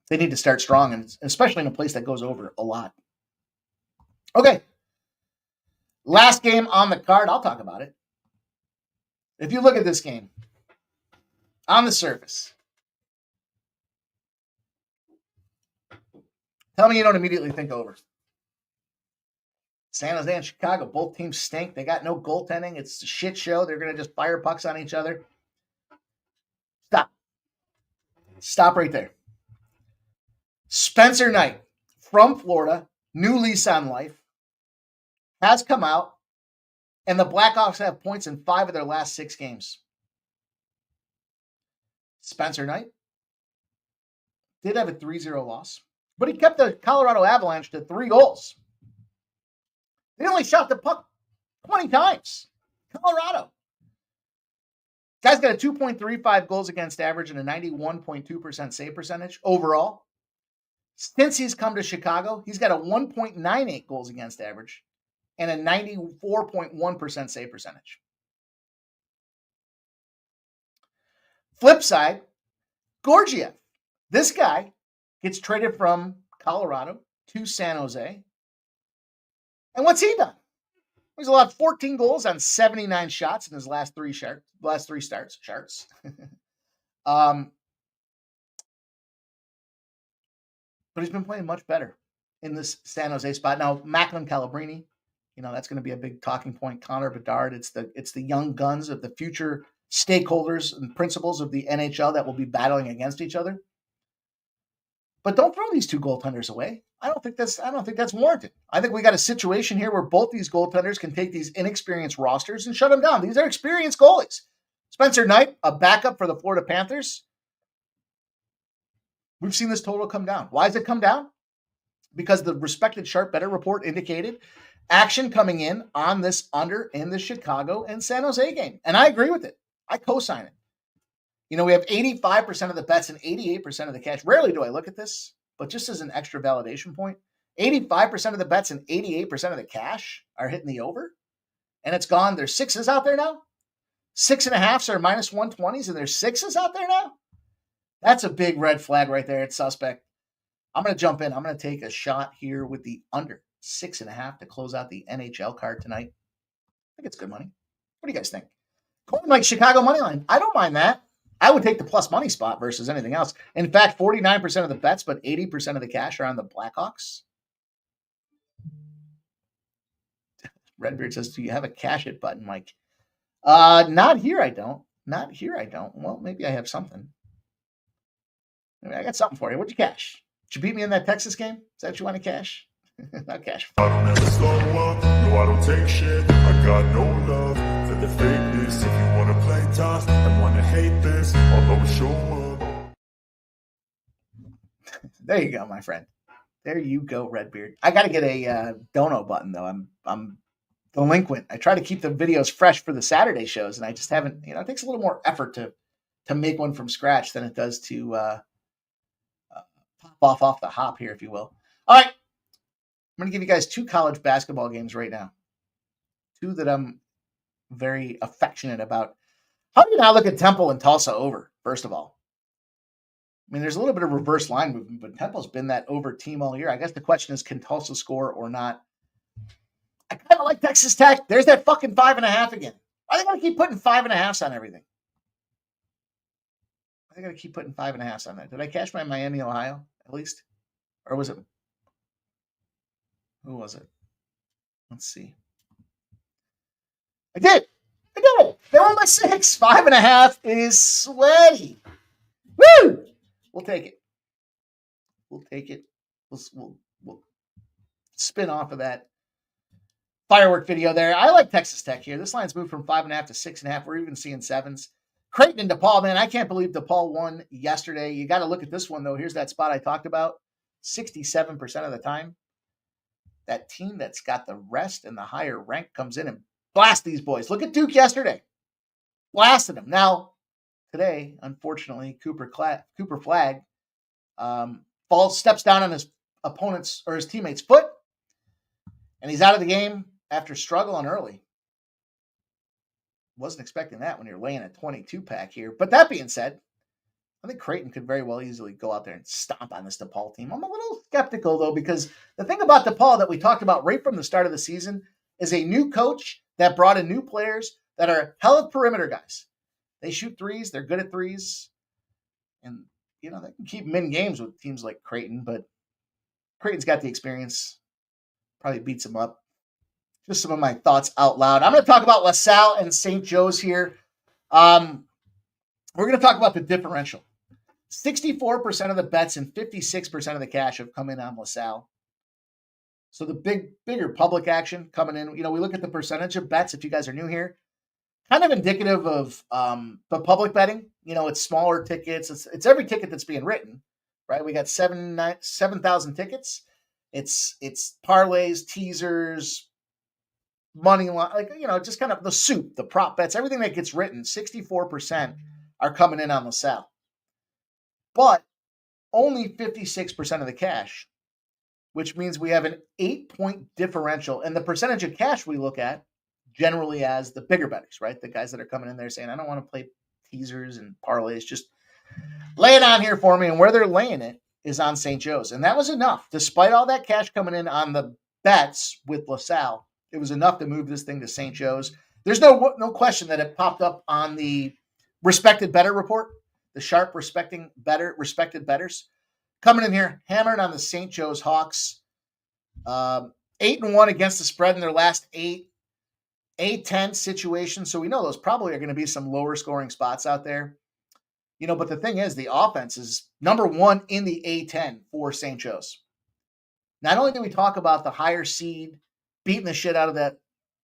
they need to start strong, and especially in a place that goes over a lot. Okay, last game on the card. I'll talk about it. If you look at this game on the surface, tell me you don't immediately think over. San Jose and Chicago, both teams stink. They got no goaltending. It's a shit show. They're going to just fire pucks on each other. Stop right there. Spencer Knight from Florida, new lease on life, has come out, and the Blackhawks have points in 5 of their last 6 games. Spencer Knight did have a 3-0 loss, but he kept the Colorado Avalanche to 3 goals. They only shot the puck 20 times. Colorado. Guy's got a 2.35 goals against average and a 91.2% save percentage overall. Since he's come to Chicago, he's got a 1.98 goals against average and a 94.1% save percentage. Flip side, Georgiev. This guy gets traded from Colorado to San Jose. And what's he done? He's allowed 14 goals on 79 shots in his last 3 starts. But he's been playing much better in this San Jose spot. Now, Macklin Calabrini, that's going to be a big talking point. Connor Bedard, it's the young guns of the future stakeholders and principals of the NHL that will be battling against each other. But don't throw these 2 goaltenders away. I don't think that's warranted. I think we got a situation here where both these goaltenders can take these inexperienced rosters and shut them down. These are experienced goalies. Spencer Knight, a backup for the Florida Panthers. We've seen this total come down. Why has it come down? Because the respected Sharp Bettor report indicated action coming in on this under in the Chicago and San Jose game. And I agree with it. I co-sign it. We have 85% of the bets and 88% of the cash. Rarely do I look at this, but just as an extra validation point, 85% of the bets and 88% of the cash are hitting the over. And it's gone. There's 6s out there now. 6.5s are minus 120s, and there's 6s out there now. That's a big red flag right there. It's suspect. I'm going to jump in. I'm going to take a shot here with the under 6.5 to close out the NHL card tonight. I think it's good money. What do you guys think? Going like Chicago money line. I don't mind that. I would take the plus money spot versus anything else. In fact, 49% of the bets, but 80% of the cash are on the Blackhawks. Redbeard says, do you have a cash it button, Mike? Not here, I don't. Well, maybe I have something. Maybe I got something for you. What'd you cash? Did you beat me in that Texas game? Is that what you want to cash? Not cash. I don't ever slow up, no I don't take shit. I got no love for the fakeness. If you wanna play tough and wanna hate this, I'll always show up. There you go, my friend. There you go, Redbeard. I got to get a dono button though. I'm delinquent. I try to keep the videos fresh for the Saturday shows, and I just haven't. It takes a little more effort to make one from scratch than it does to pop off the hop here, if you will. All right. I'm going to give you guys 2 college basketball games right now. 2 that I'm very affectionate about. How do you now look at Temple and Tulsa over, first of all? I mean, there's a little bit of reverse line movement, but Temple's been that over team all year. I guess the question is, can Tulsa score or not? I kind of like Texas Tech. There's that fucking 5.5 again. Why are they going to keep putting 5.5s on everything? Why are they going to keep putting 5.5s on that? Did I cash my Miami, Ohio, at least? Or was it? Who was it? Let's see. I did. They won by 6. 5.5 is sweaty. Woo! We'll take it. We'll spin off of that firework video there. I like Texas Tech here. This line's moved from 5.5 to 6.5. We're even seeing 7s. Creighton and DePaul, man, I can't believe DePaul won yesterday. You got to look at this one, though. Here's that spot I talked about. 67% of the time, that team that's got the rest and the higher rank comes in and blasts these boys. Look at Duke yesterday. Blasted them. Now, today, unfortunately, Cooper Flag steps down on his opponent's or his teammate's foot, and he's out of the game after struggling early. Wasn't expecting that when you're laying a 22-pack here. But that being said, I think Creighton could very well easily go out there and stomp on this DePaul team. I'm a little skeptical, though, because the thing about DePaul that we talked about right from the start of the season is a new coach that brought in new players that are hell of perimeter guys. They shoot threes. They're good at threes. And, they can keep them in games with teams like Creighton, but Creighton's got the experience. Probably beats them up. Just some of my thoughts out loud. I'm going to talk about LaSalle and St. Joe's here. We're going to talk about the differential. 64% of the bets and 56% of the cash have come in on LaSalle. So the bigger public action coming in. We look at the percentage of bets, if you guys are new here, kind of indicative of the public betting. It's smaller tickets. It's every ticket that's being written, right? We got 7,000 tickets. It's parlays, teasers, money line, just kind of the soup, the prop bets, everything that gets written. 64% are coming in on LaSalle, but only 56% of the cash, which means we have an 8-point differential. And the percentage of cash we look at generally as the bigger bettors, right? The guys that are coming in there saying, I don't want to play teasers and parlays, just lay it on here for me. And where they're laying it is on St. Joe's. And that was enough. Despite all that cash coming in on the bets with LaSalle, it was enough to move this thing to St. Joe's. There's no question that it popped up on the respected bettor report, the sharp respected bettors. Coming in here, hammering on the St. Joe's Hawks. 8-1 against the spread in their last 8. A-10 situation. So we know those probably are going to be some lower scoring spots out there. But the thing is, the offense is number 1 in the A-10 for St. Joe's. Not only do we talk about the higher seed beating the shit out of that,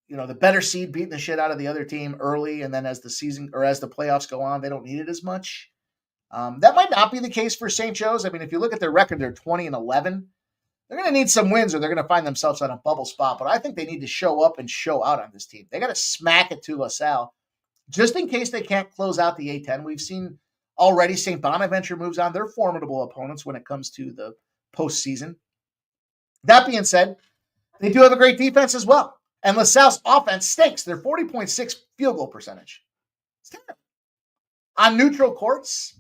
the better seed beating the shit out of the other team early, and then as the season or as the playoffs go on, they don't need it as much. That might not be the case for St. Joe's. I mean, if you look at their record, they're 20-11. They're going to need some wins or they're going to find themselves on a bubble spot. But I think they need to show up and show out on this team. They got to smack it to LaSalle just in case they can't close out the A-10. We've seen already St. Bonaventure moves on. They're formidable opponents when it comes to the postseason. That being said, they do have a great defense as well. And LaSalle's offense stinks. They're 40.6 field goal percentage. It's terrible. On neutral courts,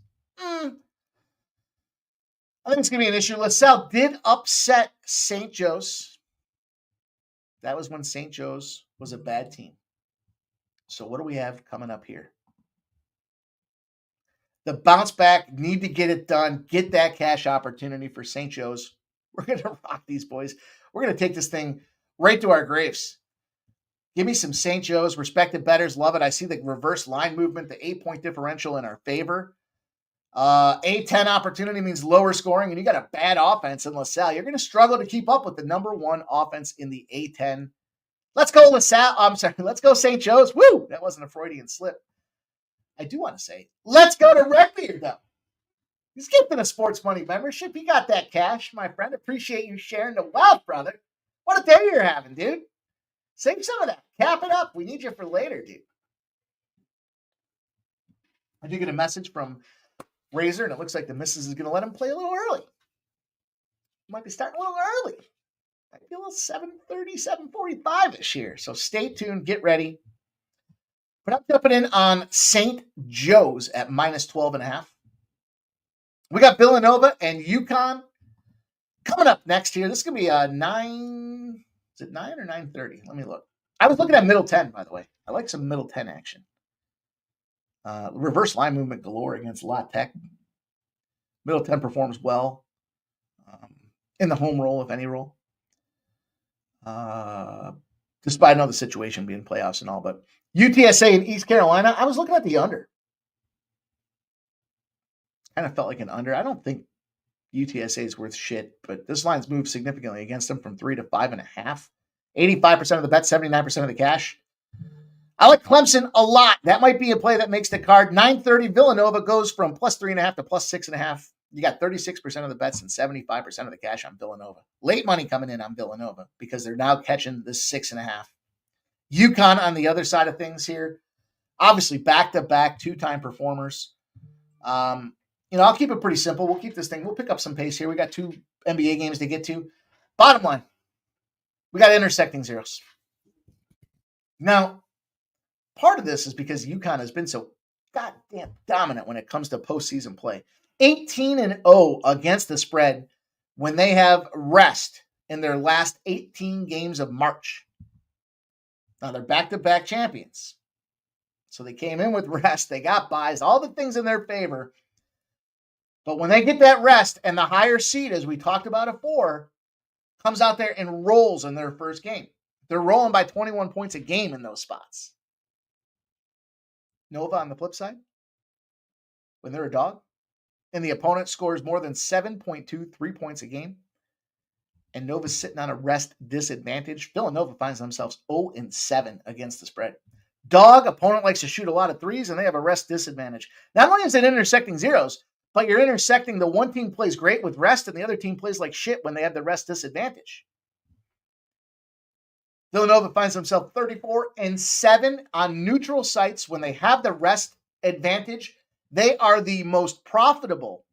I think it's going to be an issue. LaSalle did upset St. Joe's. That was when St. Joe's was a bad team. So what do we have coming up here? The bounce back, need to get it done, get that cash opportunity for St. Joe's. We're going to rock these boys. We're going to take this thing right to our graves. Give me some St. Joe's. Respected bettors, love it. I see the reverse line movement, the 8-point differential in our favor. A10 opportunity means lower scoring, and you got a bad offense in LaSalle. You're going to struggle to keep up with the number one offense in the A10. Let's go LaSalle. I'm sorry. Let's go St. Joe's. Woo! That wasn't a Freudian slip. I do want to say, let's go to Redbeard, though. He's gifting a sports money membership. You got that cash, my friend. Appreciate you sharing the wealth, brother. What a day you're having, dude. Save some of that. Cap it up. We need you for later, dude. I did get a message from Razor, and it looks like the missus is going to let him play a little early. Might be starting a little early. Might be a little 7:30, 7:45 this year. So stay tuned. Get ready. But I'm jumping in on St. Joe's at minus 12.5. We got Villanova and UConn coming up next here. This is going to be a 9. Is it 9 or 9:30? Let me look. I was looking at middle 10, by the way. I like some middle 10 action. Reverse line movement galore against La Tech. Middle 10 performs well in the home role, if any role. Despite another situation being playoffs and all. But UTSA in East Carolina, I was looking at the under. Kind of felt like an under. I don't think UTSA is worth shit, but this line's moved significantly against them from 3 to 5.5. 85% of the bet, 79% of the cash. I like Clemson a lot. That might be a play that makes the card. 9:30, Villanova goes from plus 3.5 to plus 6.5. You got 36% of the bets and 75% of the cash on Villanova. Late money coming in on Villanova because they're now catching this 6.5. UConn on the other side of things here. Obviously, back-to-back, two-time performers. I'll keep it pretty simple. We'll keep this thing. We'll pick up some pace here. We got 2 NBA games to get to. Bottom line, we got intersecting zeros. Now, part of this is because UConn has been so goddamn dominant when it comes to postseason play. 18-0 against the spread when they have rest in their last 18 games of March. Now, they're back-to-back champions. So they came in with rest. They got buys, all the things in their favor. But when they get that rest and the higher seed, as we talked about before, comes out there and rolls in their first game. They're rolling by 21 points a game in those spots. Nova on the flip side, when they're a dog, and the opponent scores more than 7.23 points a game, and Nova's sitting on a rest disadvantage, Villanova finds themselves 0-7 against the spread. Dog, opponent likes to shoot a lot of threes, and they have a rest disadvantage. Not only is it intersecting zeros, but you're intersecting the one team plays great with rest, and the other team plays like shit when they have the rest disadvantage. Villanova finds themselves 34-7 on neutral sites when they have the rest advantage. They are the most profitable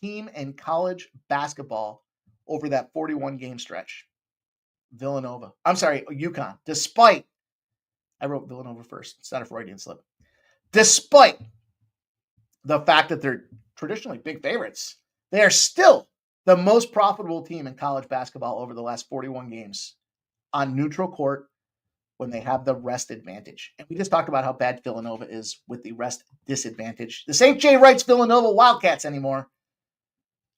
team in college basketball over that 41-game stretch. UConn. Despite, I wrote Villanova first. It's not a Freudian slip. Despite the fact that they're traditionally big favorites, they are still the most profitable team in college basketball over the last 41 games on neutral court when they have the rest advantage. And we just talked about how bad Villanova is with the rest disadvantage. This ain't Jay Wright's Villanova Wildcats anymore.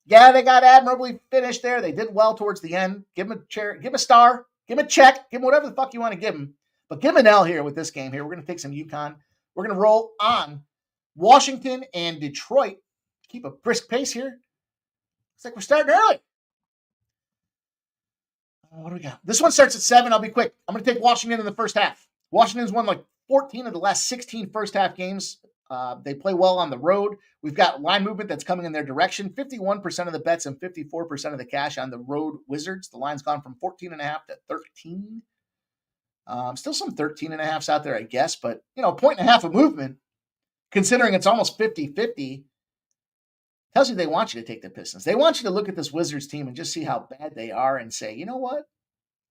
Yeah, they got admirably finished there. They did well towards the end. Give them a chair, give them a star, give them a check, give them whatever the fuck you want to give them. But give them an L here with this game here. We're going to take some UConn. We're going to roll on Washington and Detroit. Keep a brisk pace here. Looks like we're starting early. What do we got? This one starts at 7. I'll be quick. I'm going to take Washington in the first half. Washington's won like 14 of the last 16 first half games. They play well on the road. We've got line movement that's coming in their direction. 51% of the bets and 54% of the cash on the road Wizards. The line's gone from 14.5 to 13. Still some 13.5s out there, I guess. But, a 1.5 of movement, considering it's almost 50-50, tells you they want you to take the Pistons. They want you to look at this Wizards team and just see how bad they are and say, you know what?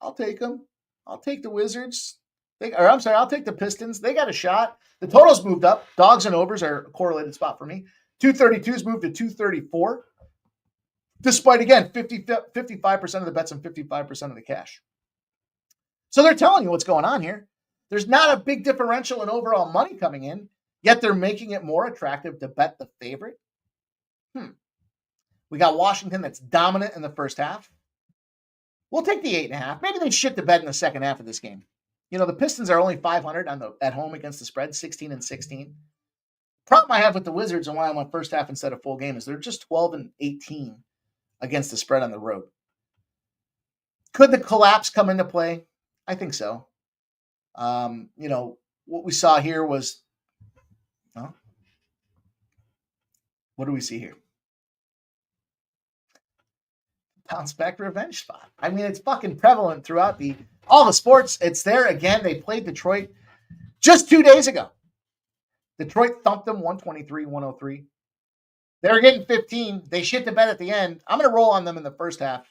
I'll take them. I'll take the Wizards. I'll take the Pistons. They got a shot. The total's moved up. Dogs and overs are a correlated spot for me. 232's moved to 234. Despite, again, 55% of the bets and 55% of the cash. So they're telling you what's going on here. There's not a big differential in overall money coming in, yet they're making it more attractive to bet the favorite. We got Washington that's dominant in the first half. We'll take the 8.5. Maybe they shit the bed in the second half of this game. The Pistons are only 500 at home against the spread, 16-16. Problem I have with the Wizards and why I'm on first half instead of full game is they're just 12-18 against the spread on the road. Could the collapse come into play? I think so. What we saw here was, what do we see here? Bounce back revenge spot. I mean, it's fucking prevalent throughout all the sports. It's there again. They played Detroit just 2 days ago. Detroit thumped them 123-103. They were getting 15. They shit the bed at the end. I'm going to roll on them in the first half.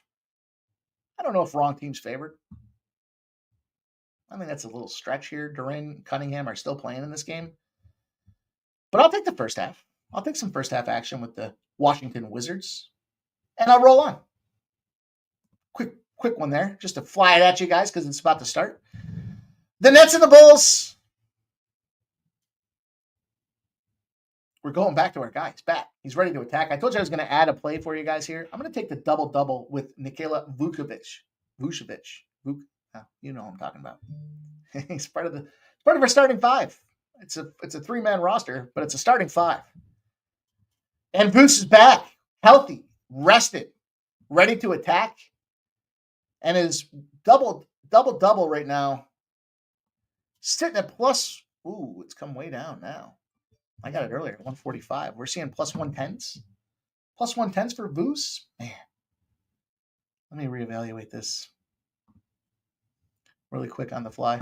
I don't know if wrong team's favored. I think that's a little stretch here. Duran, Cunningham are still playing in this game. But I'll take the first half. I'll take some first half action with the Washington Wizards. And I'll roll on. Quick one there, just to fly it at you guys because it's about to start. The Nets and the Bulls. We're going back to our guy. He's back. He's ready to attack. I told you I was going to add a play for you guys here. I'm going to take the double-double with Nikola Vucevic. You know what I'm talking about. He's part of our starting five. It's a three-man roster, but it's a starting five. And Vuce is back, healthy, rested, ready to attack. And is double right now, sitting at plus. Ooh, it's come way down now. I got it earlier, 145. We're seeing plus 110s. Plus 110s for Vuce. Man, let me reevaluate this really quick on the fly.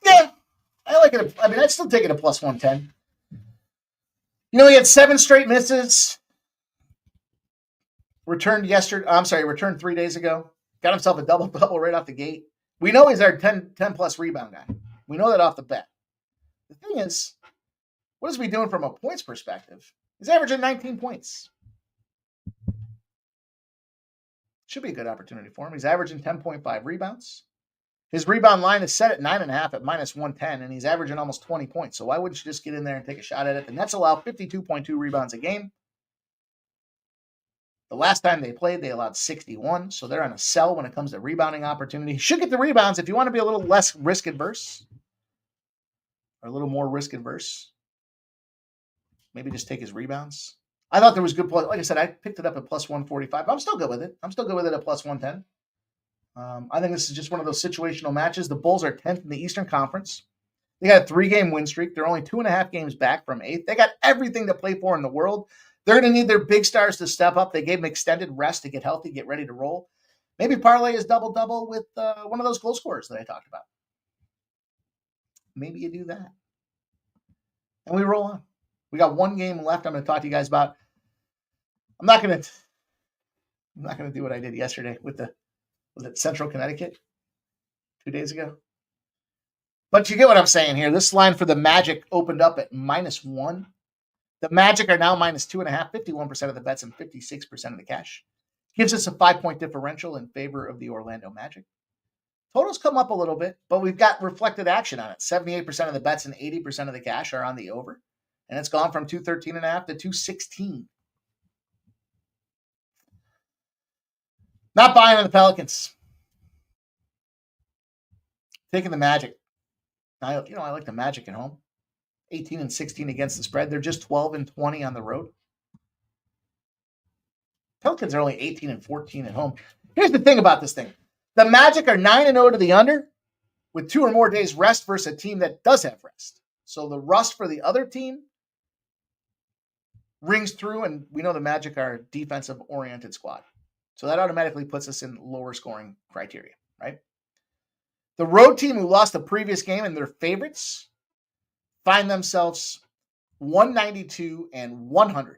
Yeah, I like it. I mean, I'd still take it a plus 110. He had 7 straight misses. Returned 3 days ago. Got himself a double-double right off the gate. We know he's our 10-plus rebound guy. We know that off the bat. The thing is, what is he doing from a points perspective? He's averaging 19 points. Should be a good opportunity for him. He's averaging 10.5 rebounds. His rebound line is set at 9.5 at minus 110, and he's averaging almost 20 points. So why wouldn't you just get in there and take a shot at it? The Nets allow 52.2 rebounds a game. The last time they played, they allowed 61, so they're on a sell when it comes to rebounding opportunity. Should get the rebounds if you want to be a little less risk-adverse or a little more risk-adverse. Maybe just take his rebounds. I thought there was good play. Like I said, I picked it up at plus 145. I'm still good with it. I'm still good with it at plus 110. I think this is just one of those situational matches. The Bulls are 10th in the Eastern Conference. They got a 3-game win streak. They're only 2.5 games back from 8th. They got everything to play for in the world. They're going to need their big stars to step up. They gave them extended rest to get healthy, get ready to roll. Maybe parlay is double-double with one of those goal scorers that I talked about. Maybe you do that. And we roll on. We got 1 game left I'm going to talk to you guys about. I'm not going to do what I did yesterday with Central Connecticut 2 days ago. But you get what I'm saying here. This line for the Magic opened up at -1. The Magic are now -2.5, 51% of the bets and 56% of the cash. Gives us a 5-point differential in favor of the Orlando Magic. Totals come up a little bit, but we've got reflected action on it. 78% of the bets and 80% of the cash are on the over. And it's gone from 213.5 to 216. Not buying on the Pelicans. Taking the Magic. I like the Magic at home. 18-16 against the spread. They're just 12-20 on the road. Pelicans are only 18-14 at home. Here's the thing about this thing. The Magic are 9-0 to the under with 2 or more days rest versus a team that does have rest. So the rust for the other team rings through, and we know the Magic are a defensive-oriented squad. So that automatically puts us in lower scoring criteria, right? The road team who lost the previous game and their favorites find themselves 192-100.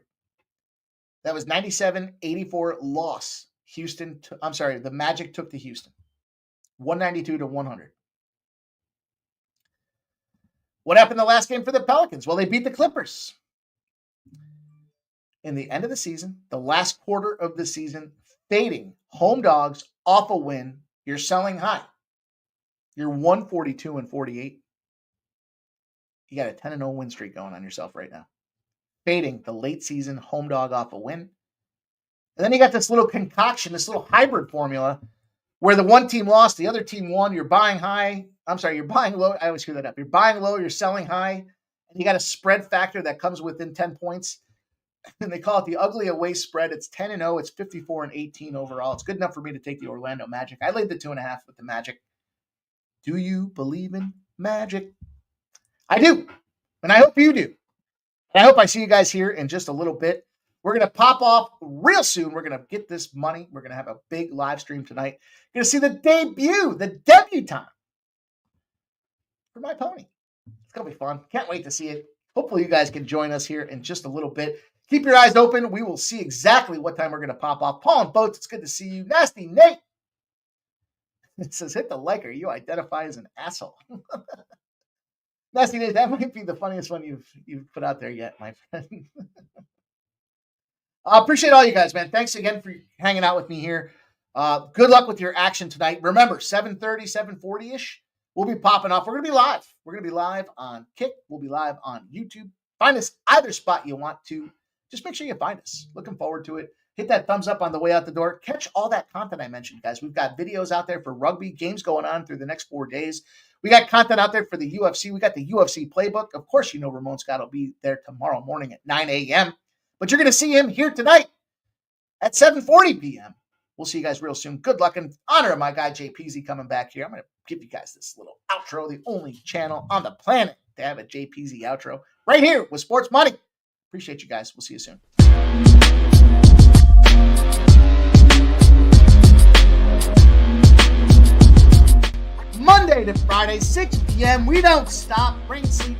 That was 97-84 loss. The Magic took to Houston. 192-100. What happened the last game for the Pelicans? Well, they beat the Clippers. In the end of the season, the last quarter of the season, fading home dogs off a win. You're selling high. You're 142-48. You got a 10-0 win streak going on yourself right now. Fading the late season home dog off a win. And then you got this little concoction, this little hybrid formula where the one team lost, the other team won. You're buying high. I'm sorry, you're buying low. I always screw that up. You're buying low, you're selling high. And you got a spread factor that comes within 10 points. And they call it the ugly away spread. It's 10-0. It's 54-18 overall. It's good enough for me to take the Orlando Magic. I laid the 2.5 with the Magic. Do you believe in magic? I do. And I hope you do. And I hope I see you guys here in just a little bit. We're going to pop off real soon. We're going to get this money. We're going to have a big live stream tonight. You're going to see the debutante for my pony. It's going to be fun. Can't wait to see it. Hopefully you guys can join us here in just a little bit. Keep your eyes open. We will see exactly what time we're going to pop off. Paul and Boats, it's good to see you. Nasty Nate. It says, hit the like or you identify as an asshole. Nasty Nate, that might be the funniest one you've put out there yet, my friend. I appreciate all you guys, man. Thanks again for hanging out with me here. Good luck with your action tonight. Remember, 7:30, 7:40-ish, we'll be popping off. We're going to be live. We're going to be live on Kick. We'll be live on YouTube. Find us either spot you want to. Just make sure you find us. Looking forward to it. Hit that thumbs up on the way out the door. Catch all that content I mentioned, guys. We've got videos out there for rugby, games going on through the next 4 days. We got content out there for the UFC. We got the UFC playbook. Of course, you know Ramon Scott will be there tomorrow morning at 9 a.m., but you're going to see him here tonight at 7:40 p.m. We'll see you guys real soon. Good luck in honor of my guy JPZ coming back here. I'm going to give you guys this little outro, the only channel on the planet to have a JPZ outro right here with Sports Money. Appreciate you guys. We'll see you soon. Monday to Friday, 6 p.m. We don't stop. Bring sleep.